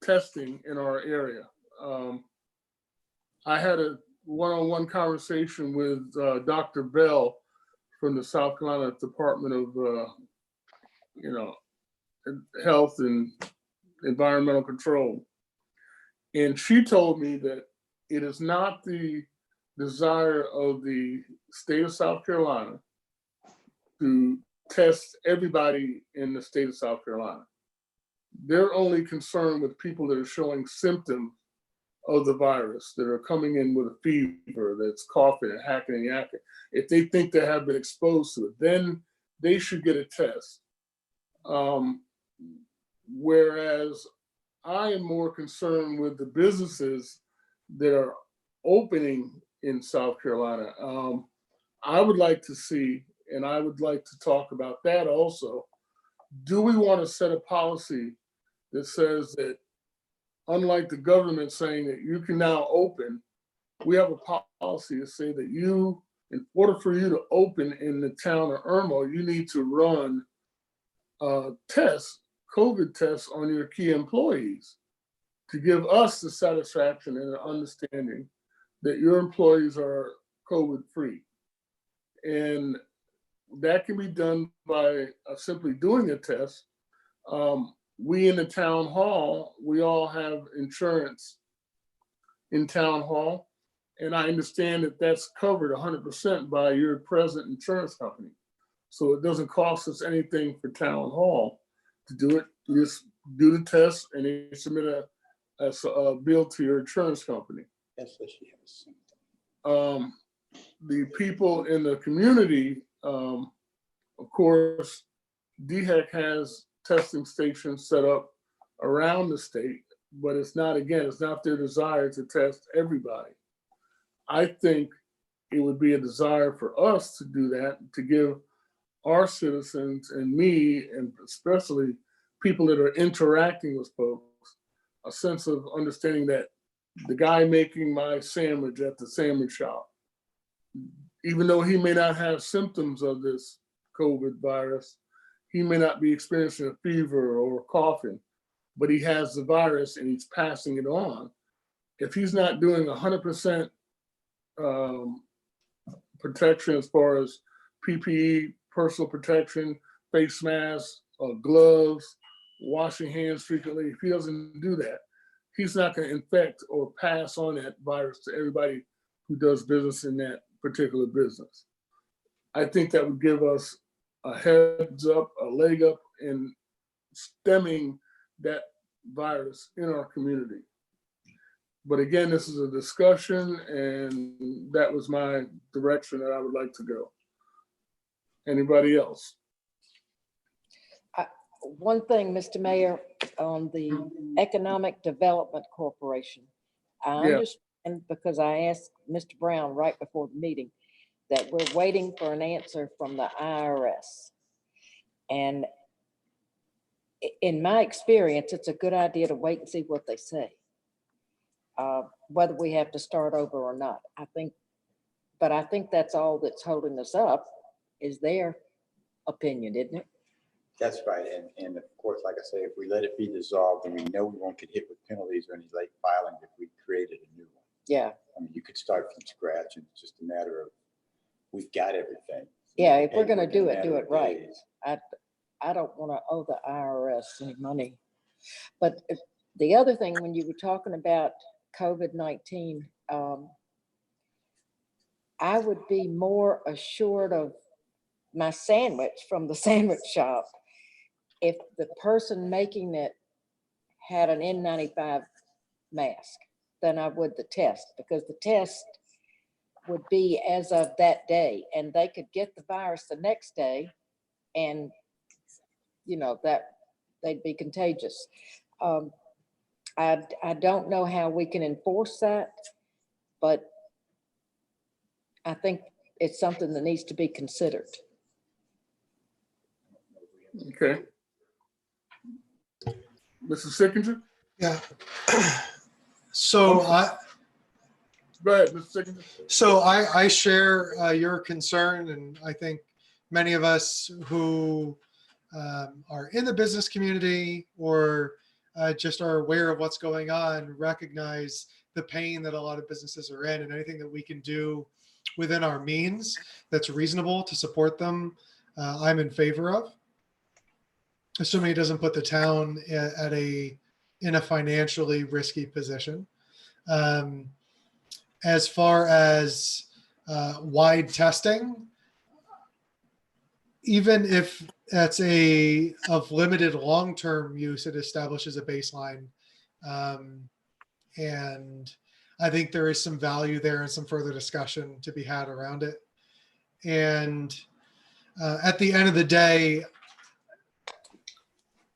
testing in our area? I had a one-on-one conversation with Dr. Bell from the South Carolina Department of Health and Environmental Control. And she told me that it is not the desire of the state of South Carolina to test everybody in the state of South Carolina. They're only concerned with people that are showing symptoms of the virus, that are coming in with a fever, that's coughing and hacking and yakking. If they think they have been exposed to it, then they should get a test. Whereas I am more concerned with the businesses that are opening in South Carolina. I would like to see, and I would like to talk about that also. Do we want to set a policy that says that, unlike the government saying that you can now open, we have a policy to say that you, in order for you to open in the town of Irmo, you need to run tests, COVID tests on your key employees to give us the satisfaction and the understanding that your employees are COVID free. And that can be done by simply doing a test. We in the town hall, we all have insurance in town hall. And I understand that that's covered 100% by your present insurance company. So it doesn't cost us anything for town hall to do it. You just do the test and you submit a bill to your insurance company. That's what she has. The people in the community, of course, DHEC has testing stations set up around the state, but it's not their desire to test everybody. I think it would be a desire for us to do that, to give our citizens and me, and especially people that are interacting with folks, a sense of understanding that the guy making my sandwich at the sandwich shop, even though he may not have symptoms of this COVID virus, he may not be experiencing a fever or coughing, but he has the virus and he's passing it on. If he's not doing 100% protection as far as PPE, personal protection, face masks, gloves, washing hands frequently, if he doesn't do that, he's not going to infect or pass on that virus to everybody who does business in that particular business. I think that would give us a heads up, a leg up in stemming that virus in our community. But again, this is a discussion, and that was my direction that I would like to go. Anybody else? One thing, Mr. Mayor, on the Economic Development Corporation, I and because I asked Mr. Brown right before the meeting, that we're waiting for an answer from the IRS. And in my experience, it's a good idea to wait and see what they say. Whether we have to start over or not, I think that's all that's holding us up is their opinion, isn't it? That's right. And of course, like I say, if we let it be dissolved, then we know we won't get hit with penalties or any late filings if we created a new one. Yeah. I mean, you could start from scratch and it's just a matter of, we've got everything. Yeah, if we're gonna do Paperwork in a it, do matter it of right. days. I don't want to owe the IRS any money. But the other thing, when you were talking about COVID-19, I would be more assured of my sandwich from the sandwich shop if the person making it had an N95 mask than I would the test, because the test would be as of that day and they could get the virus the next day and that they'd be contagious. I don't know how we can enforce that, but I think it's something that needs to be considered. Okay. Mr. Sickinger? Yeah. So Go ahead, Mr. Sickinger. So I share your concern, and I think many of us who are in the business community or just are aware of what's going on recognize the pain that a lot of businesses are in, and anything that we can do within our means that's reasonable to support them, I'm in favor of, assuming it doesn't put the town in a financially risky position. As far as wide testing, even if that's of limited long-term use, it establishes a baseline. And I think there is some value there and some further discussion to be had around it. And at the end of the day,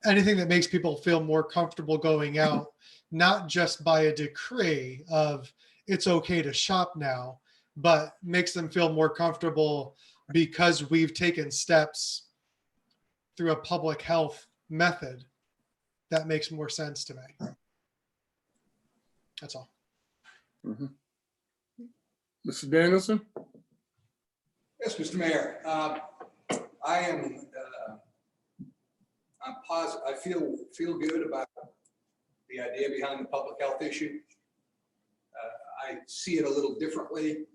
anything that makes people feel more comfortable going out, not just by a decree of it's okay to shop now, but makes them feel more comfortable because we've taken steps through a public health method, that makes more sense to me. That's all. Mm-hmm. Mr. Danielson? Yes, Mr. Mayor. I'm positive. I feel good about the idea behind the public health issue. I see it a little differently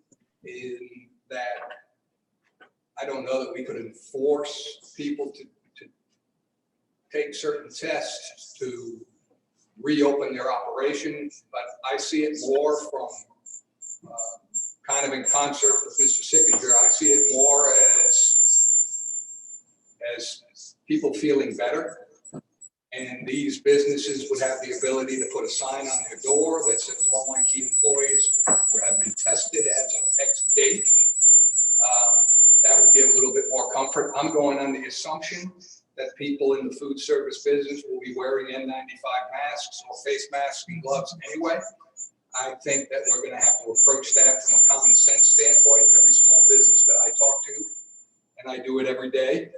in that I don't know that we could enforce people to take certain tests to reopen their operations, but I see it more from kind of in concert with Mr. Sickinger. I see it more as people feeling better. And these businesses would have the ability to put a sign on their door that says all my key employees have been tested as of X date. That would give a little bit more comfort. I'm going on the assumption that people in the food service business will be wearing N95 masks or face masks and gloves anyway. I think that we're going to have to approach that from a common sense standpoint in every small business that I talk to, and I do it every day.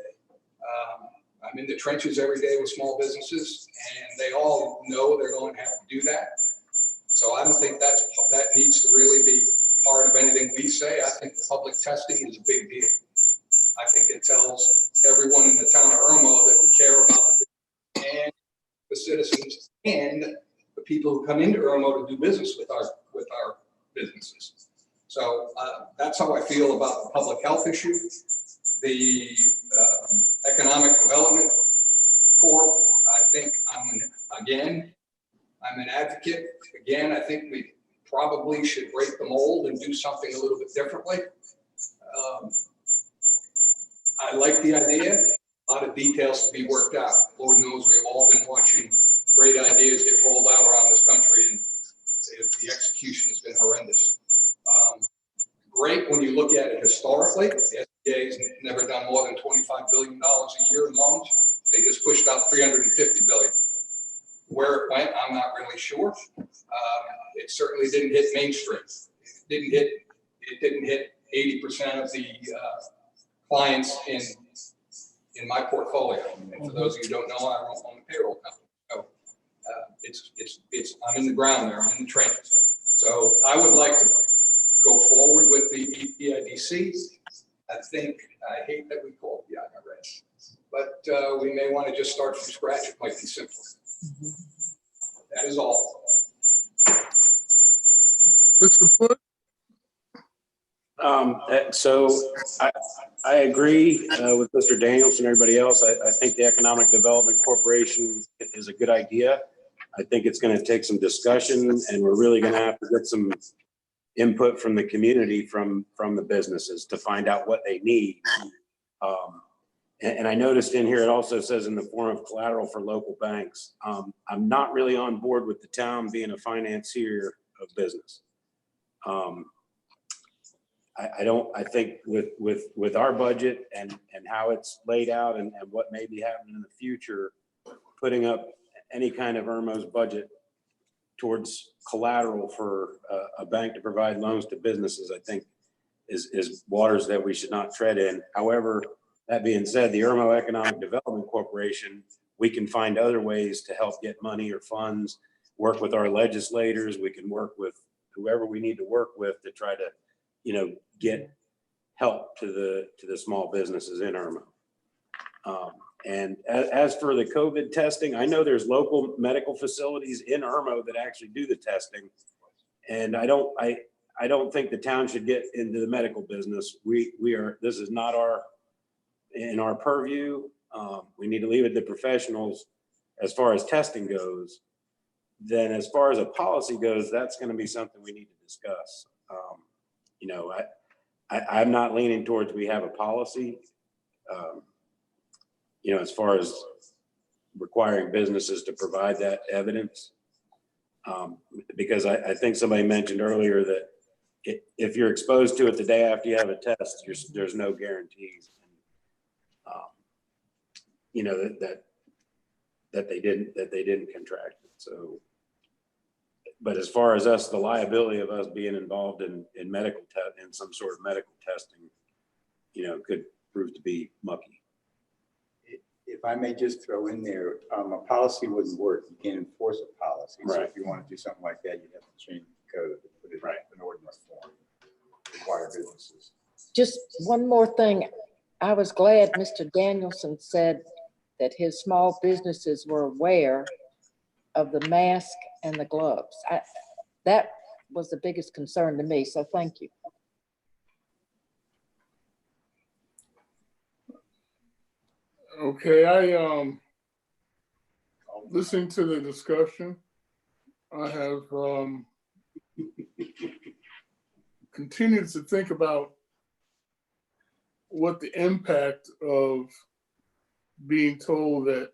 I'm in the trenches every day with small businesses, and they all know they're going to have to do that. So I don't think that needs to really be part of anything we say. I think the public testing is a big deal. I think it tells everyone in the town of Irmo that we care about the business and the citizens and the people who come into Irmo to do business with our businesses. So that's how I feel about the public health issue. The Economic Development Corp, I think I'm an advocate. Again, I think we probably should break the mold and do something a little bit differently. I like the idea. A lot of details to be worked out. Lord knows we've all been watching great ideas get rolled out around this country, and the execution has been horrendous. Great when you look at it historically. The SBA has never done more than $25 billion a year in loans. They just pushed out $350 billion. Where it went, I'm not really sure. It certainly didn't hit Main Street. It didn't hit 80% of the clients in my portfolio. And for those of you who don't know, I own a payroll company. So I'm in the ground there, I'm in the trenches. So I would like to go forward with the EIDC. I hate that we call it the IRS, but we may want to just start from scratch. It might be simpler. That is all. Mr. Foote? So I agree with Mr. Daniels and everybody else. I think the Economic Development Corporation is a good idea. I think it's going to take some discussion, and we're really going to have to get some input from the community, from the businesses, to find out what they need. And I noticed in here, it also says in the form of collateral for local banks. I'm not really on board with the town being a financier of business. I think with our budget and how it's laid out and what may be happening in the future, putting up any kind of Irmo's budget towards collateral for a bank to provide loans to businesses, I think is waters that we should not tread in. However, that being said, the Irmo Economic Development Corporation, we can find other ways to help get money or funds, work with our legislators. We can work with whoever we need to work with to try to, get help to the small businesses in Irmo. And as for the COVID testing, I know there's local medical facilities in Irmo that actually do the testing. And I don't think the town should get into the medical business. This is not in our purview. We need to leave it to professionals as far as testing goes. Then as far as a policy goes, that's going to be something we need to discuss. I'm not leaning towards we have a policy, as far as requiring businesses to provide that evidence. Because I think somebody mentioned earlier that if you're exposed to it the day after you have a test, there's no guarantees. That they didn't contract it. So, but as far as us, the liability of us being involved in some sort of medical testing, could prove to be mucky. If I may just throw in there, a policy wouldn't work. You can't enforce a policy. So Right. if you want to do something like that, you'd have to change the code and put it in an ordinance form, require businesses. Just one more thing. I was glad Mr. Danielson said that his small businesses were aware of the mask and the gloves. That was the biggest concern to me, so thank you. Okay, listening to the discussion, I have continued to think about what the impact of being told that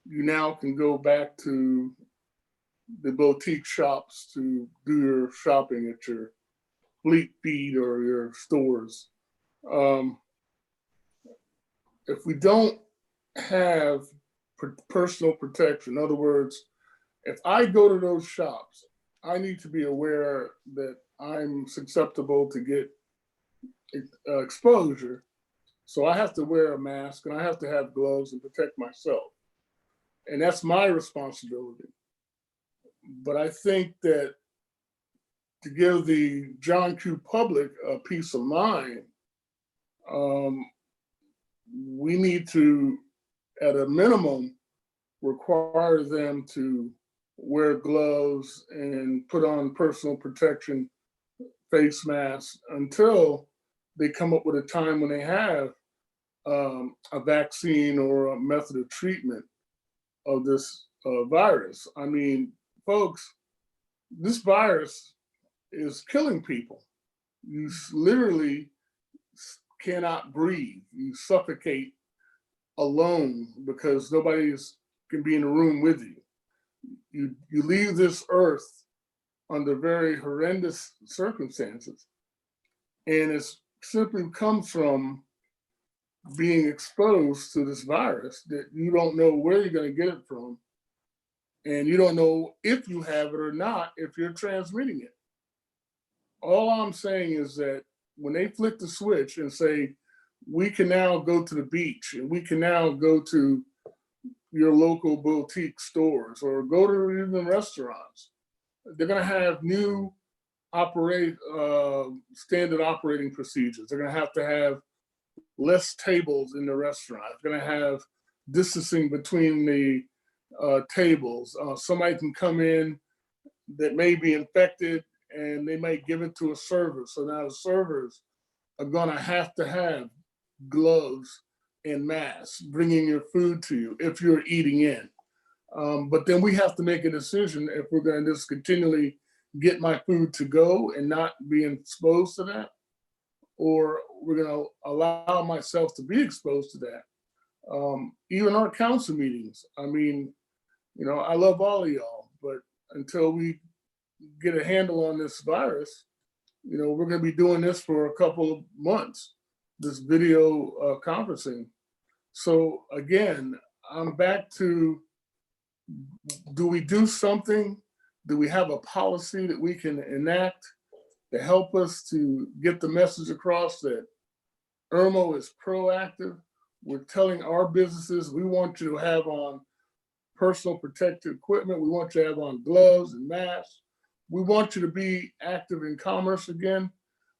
you now can go back to the boutique shops to do your shopping at your Fleet Feet or your stores. If we don't have personal protection, in other words, if I go to those shops, I need to be aware that I'm susceptible to get exposure. So I have to wear a mask and I have to have gloves and protect myself. And that's my responsibility. But I think that to give the John Q. public a peace of mind, we need to, at a minimum, require them to wear gloves and put on personal protection face masks until they come up with a time when they have a vaccine or a method of treatment of this virus. I mean, folks, this virus is killing people. You literally cannot breathe. You suffocate alone because nobody can be in the room with you. You leave this earth under very horrendous circumstances. And it's simply comes from being exposed to this virus that you don't know where you're going to get it from. And you don't know if you have it or not if you're transmitting it. All I'm saying is that when they flick the switch and say, we can now go to the beach and we can now go to your local boutique stores or go to even restaurants, they're gonna have new standard operating procedures. They're gonna have less tables in the restaurant. They're gonna have distancing between the tables. Somebody can come in that may be infected and they might give it to a server. So now the servers are gonna have gloves and masks bringing your food to you if you're eating in. But then we have to make a decision if we're gonna just continually get my food to go and not be exposed to that, or we're gonna allow myself to be exposed to that. Even our council meetings, I mean, I love all of y'all, but until we get a handle on this virus, we're gonna be doing this for a couple of months, this video conferencing. So again, I'm back to, do we do something? Do we have a policy that we can enact to help us to get the message across that Irmo is proactive? We're telling our businesses, we want you to have on personal protective equipment. We want you to have on gloves and masks. We want you to be active in commerce again,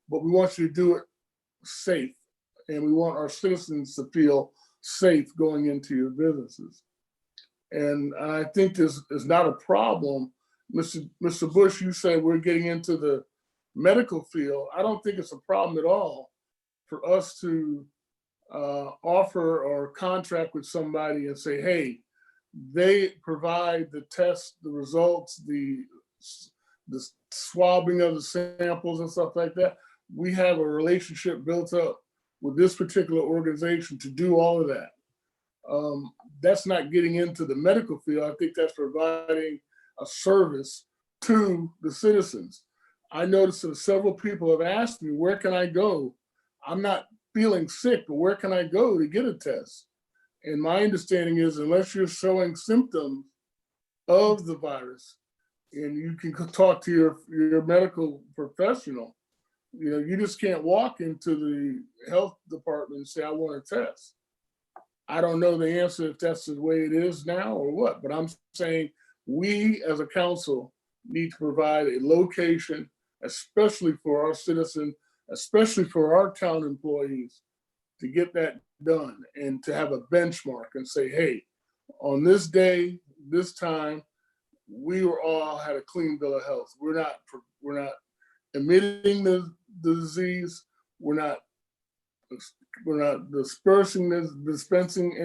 but we want you to do it safe. And we want our citizens to feel safe going into your businesses. And I think this is not a problem. Mr. Bush, you say we're getting into the medical field. I don't think it's a problem at all for us to offer or contract with somebody and say, hey, they provide the test, the results, the swabbing of the samples and stuff like that. We have a relationship built up with this particular organization to do all of that. That's not getting into the medical field. I think that's providing a service to the citizens. I noticed that several people have asked me, where can I go? I'm not feeling sick, but where can I go to get a test? And my understanding is, unless you're showing symptoms of the virus and you can talk to your medical professional, you just can't walk into the health department and say, I want a test. I don't know the answer if that's the way it is now or what, but I'm saying we as a council need to provide a location, especially for our citizens, especially for our town employees, to get that done and to have a benchmark and say, hey, on this day, this time, we were all had a clean bill of health. We're not emitting the disease. We're not dispensing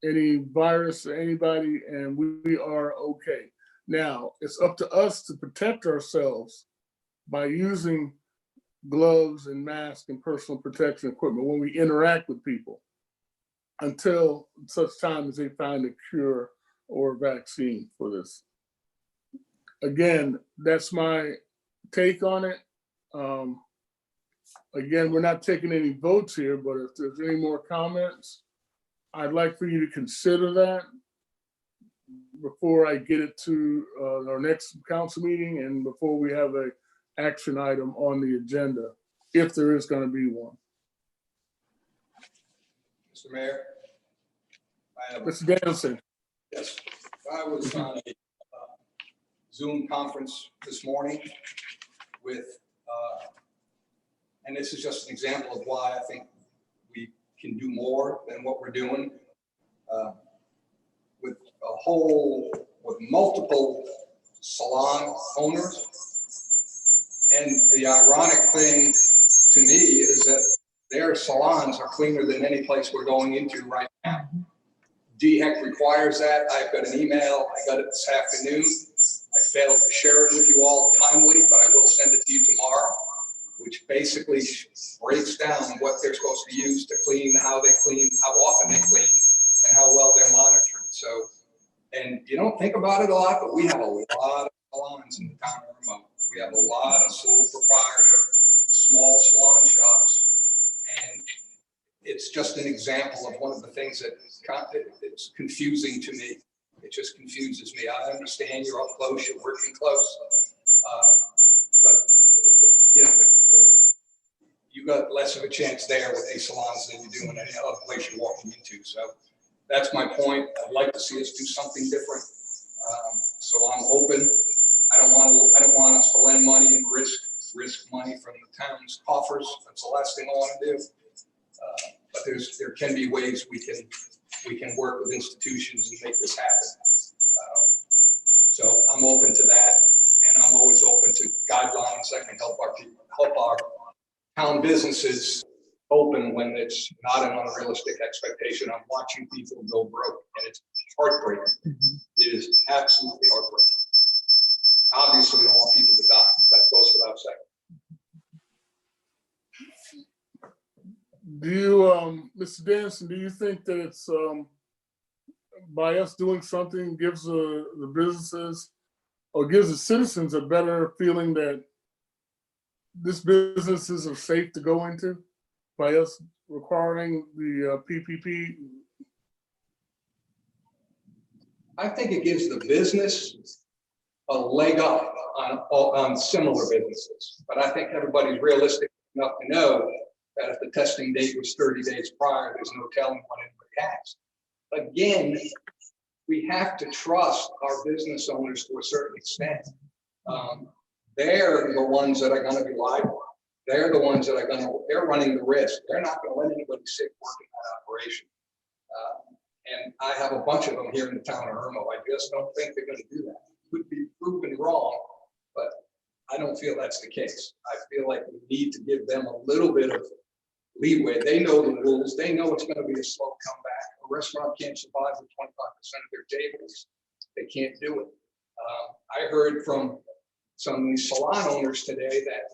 any virus to anybody, and we are okay. Now, it's up to us to protect ourselves by using gloves and masks and personal protection equipment when we interact with people until such time as they find a cure or a vaccine for this. Again, that's my take on it. Again, we're not taking any votes here, but if there's any more comments, I'd like for you to consider that before I get it to our next council meeting and before we have an action item on the agenda, if there is going to be one. Mr. Mayor. Mr. Danielson. Yes, I was on a Zoom conference this morning with, and this is just an example of why I think we can do more than what we're doing, with multiple salon owners. And the ironic thing to me is that their salons are cleaner than any place we're going into right now. DHEC requires that. I've got an email. I got it this afternoon. I failed to share it with you all timely, but I will send it to you tomorrow, which basically breaks down what they're supposed to use to clean, how they clean, how often they clean, and how well they're monitored. So, and you don't think about it a lot, but we have a lot of salons in the town of Irmo. We have a lot of sole proprietor, small salon shops, and it's just an example of one of the things that it's confusing to me It just confuses me. I understand you're up close, you're working close. But, you know, you got less of a chance there with these salons than you do in any other place you're walking into. So that's my point. I'd like to see us do something different. So I'm open. I don't want us to lend money and risk money from the town's coffers. That's the last thing I want to do. But there can be ways we can work with institutions and make this happen. So I'm open to that, and I'm always open to guidelines that can help our people, help our town businesses open when it's not an unrealistic expectation. I'm watching people go broke, and it's heartbreaking. It is absolutely heartbreaking. Obviously, we don't want people to die. That goes without saying. Do you, Mr. Danson, do you think that it's, by us doing something gives the businesses or gives the citizens a better feeling that this businesses are safe to go into by us requiring the PPP? I think it gives the business a leg up on similar businesses, but I think everybody's realistic enough to know that if the testing date was 30 days prior, there's no telling what anybody has. Again, we have to trust our business owners to a certain extent. They're the ones that are going to be liable. They're the ones that are they're running the risk. They're not going to let anybody sick work in that operation. And I have a bunch of them here in the town of Irmo. I just don't think they're going to do that. Could be proven wrong, but I don't feel that's the case. I feel like we need to give them a little bit of leeway. They know the rules. They know it's going to be a slow comeback. A restaurant can't survive with 25% of their tables. They can't do it. I heard from some of these salon owners today that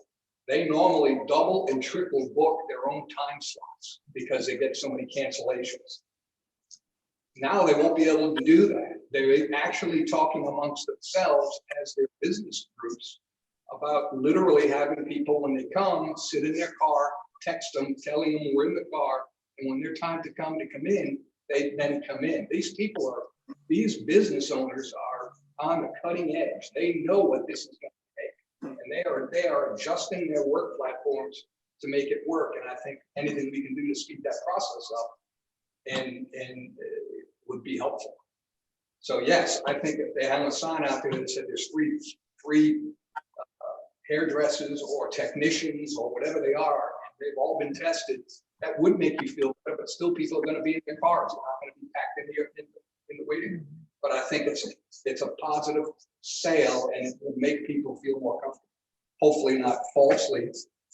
they normally double and triple book their own time slots because they get so many cancellations. Now they won't be able to do that. They're actually talking amongst themselves as their business groups about literally having people, when they come, sit in their car, text them, telling them we're in the car, and when their time to come in, they then come in. These business owners are on the cutting edge. They know what this is going to take, and they are adjusting their work platforms to make it work. And I think anything we can do to speed that process up and would be helpful. So yes, I think if they have a sign out there that said there's free hairdressers or technicians or whatever they are, and they've all been tested, that would make you feel better, but still people are going to be in their cars. They're not going to be packed in the waiting room. But I think it's a positive sale, and it will make people feel more comfortable. Hopefully not falsely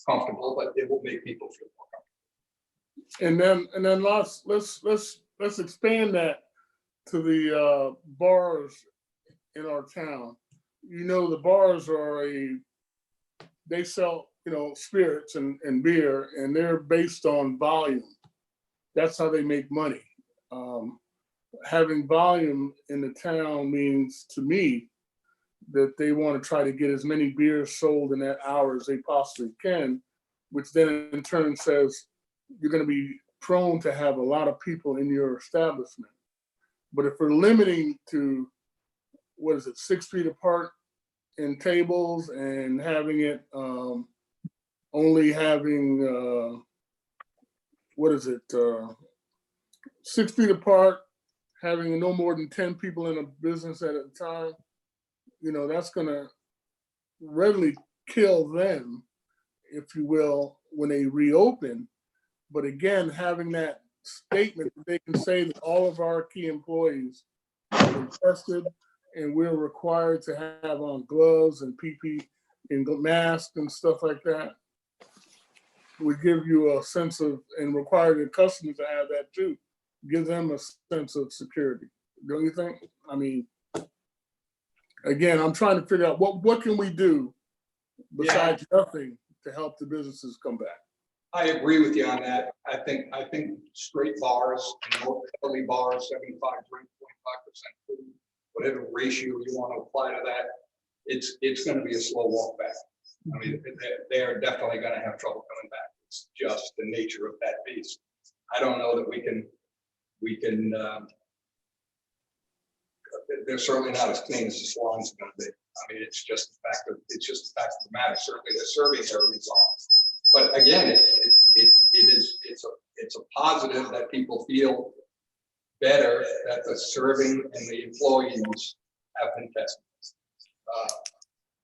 comfortable, but it will make people feel more comfortable. And then let's expand that to the bars in our town. You know, the bars are they sell, you know, spirits and beer, and they're based on volume. That's how they make money. Having volume in the town means, to me, that they want to try to get as many beers sold in that hour as they possibly can, which then in turn says you're going to be prone to have a lot of people in your establishment. But if we're limiting to, 6 feet apart in tables and having it only having, 6 feet apart, having no more than 10 people in a business at a time, you know, that's going to readily kill them, if you will, when they reopen. But again, having that statement that they can say that all of our key employees have been tested and we're required to have on gloves and PPE and masks and stuff like that, would give you a sense of, and require the customers to have that too, give them a sense of security. Don't you think? I mean, again, I'm trying to figure out what can we do besides nothing to help the businesses come back. I agree with you on that. I think straight bars and more early bars, 75 drink, 25% food, whatever ratio you want to apply to that, it's going to be a slow walk back. I mean, they are definitely going to have trouble coming back. It's just the nature of that beast. I don't know that we can they're certainly not as clean as the Swans are going to be. I mean, it's just the fact of the matter. Certainly, they're serving their results. But again, it's a positive that people feel better that the serving and the employees have been tested.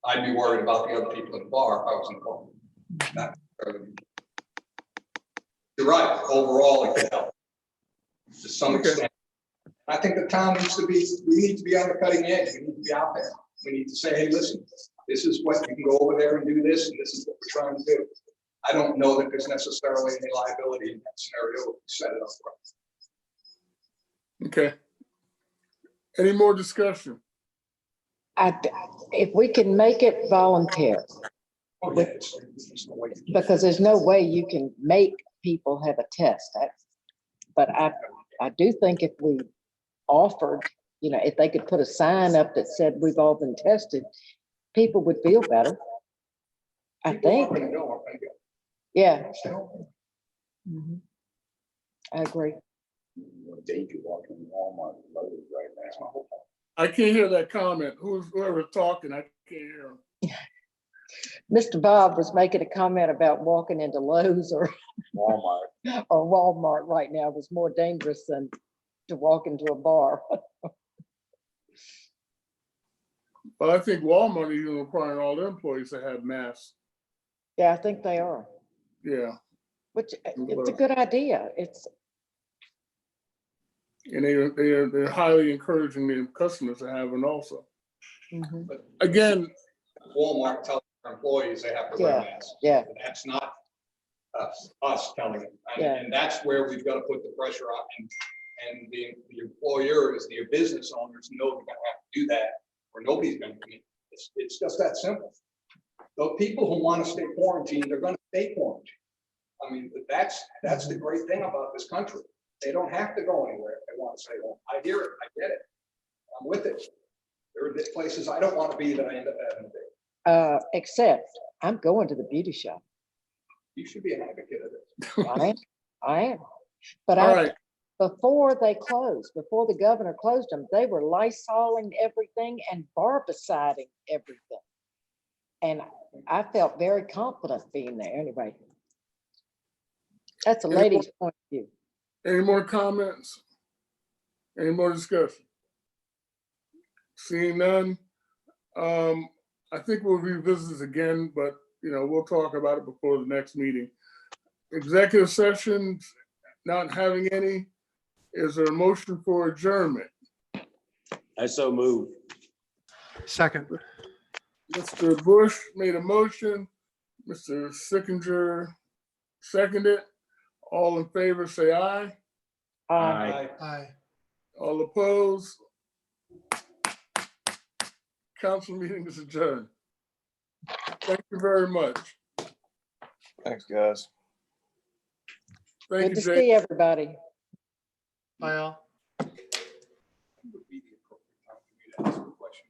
I'd be worried about the other people in the bar if I was involved. Not necessarily. You're right. Overall, it could help to some extent. I think the town needs to be. We need to be on the cutting edge. We need to be out there. We need to say, "Hey, listen, this is what you can go over there and do this, and this is what we're trying to do." I don't know that there's necessarily any liability in that scenario if we set it up right. Okay. Any more discussion? If we can make it voluntary, Oh, yeah, there's no way to do it. because there's no way you can make people have a test. But I do think if we offered, if they could put a sign up that said we've all been tested, people would feel better. I People think. aren't gonna go, aren't they? Yeah. Mhm. I agree. Danger walking in Walmart loaded right now. I can't hear that comment. Whoever's talking, I can't hear them. Mr. Bob was making a comment about walking into Lowe's or Walmart right now was more dangerous than to walk into a bar. But I think Walmart is even requiring all their employees to have masks. Yeah, I think they are, Yeah. which it's a good idea. And they're highly encouraging the customers to have one also. Mhm. But Again, Walmart tells their employees they have to wear masks. Yeah. That's not us telling them. Yeah. And that's where we've got to put the pressure on. And the employers, the business owners know they're going to have to do that, or nobody's going to. It's just that simple. The people who want to stay quarantined, they're going to stay quarantined. I mean, that's the great thing about this country. They don't have to go anywhere if they want to stay home. I hear it. I get it. I'm with it. There are places I don't want to be that I end up having to be. Except I'm going to the beauty shop. You should be an advocate of it. I am. But all right. before they closed, before the governor closed them, they were Lysoling everything and barbiciding everything. And I felt very confident being there anyway. That's a lady's point of view. Any more comments? Any more discussion? Seeing none, I think we'll revisit this again, but we'll talk about it before the next meeting. Executive sessions, not having any. Is there a motion for adjournment? I so move. Second. Mr. Bush made a motion. Mr. Sickinger seconded. All in favor, say aye. Aye. Aye. All opposed? Council meeting is adjourned. Thank you very much. Thanks, guys. Thank Good you, to Jay. see everybody. Bye all. Would be the appropriate time for me to ask a question.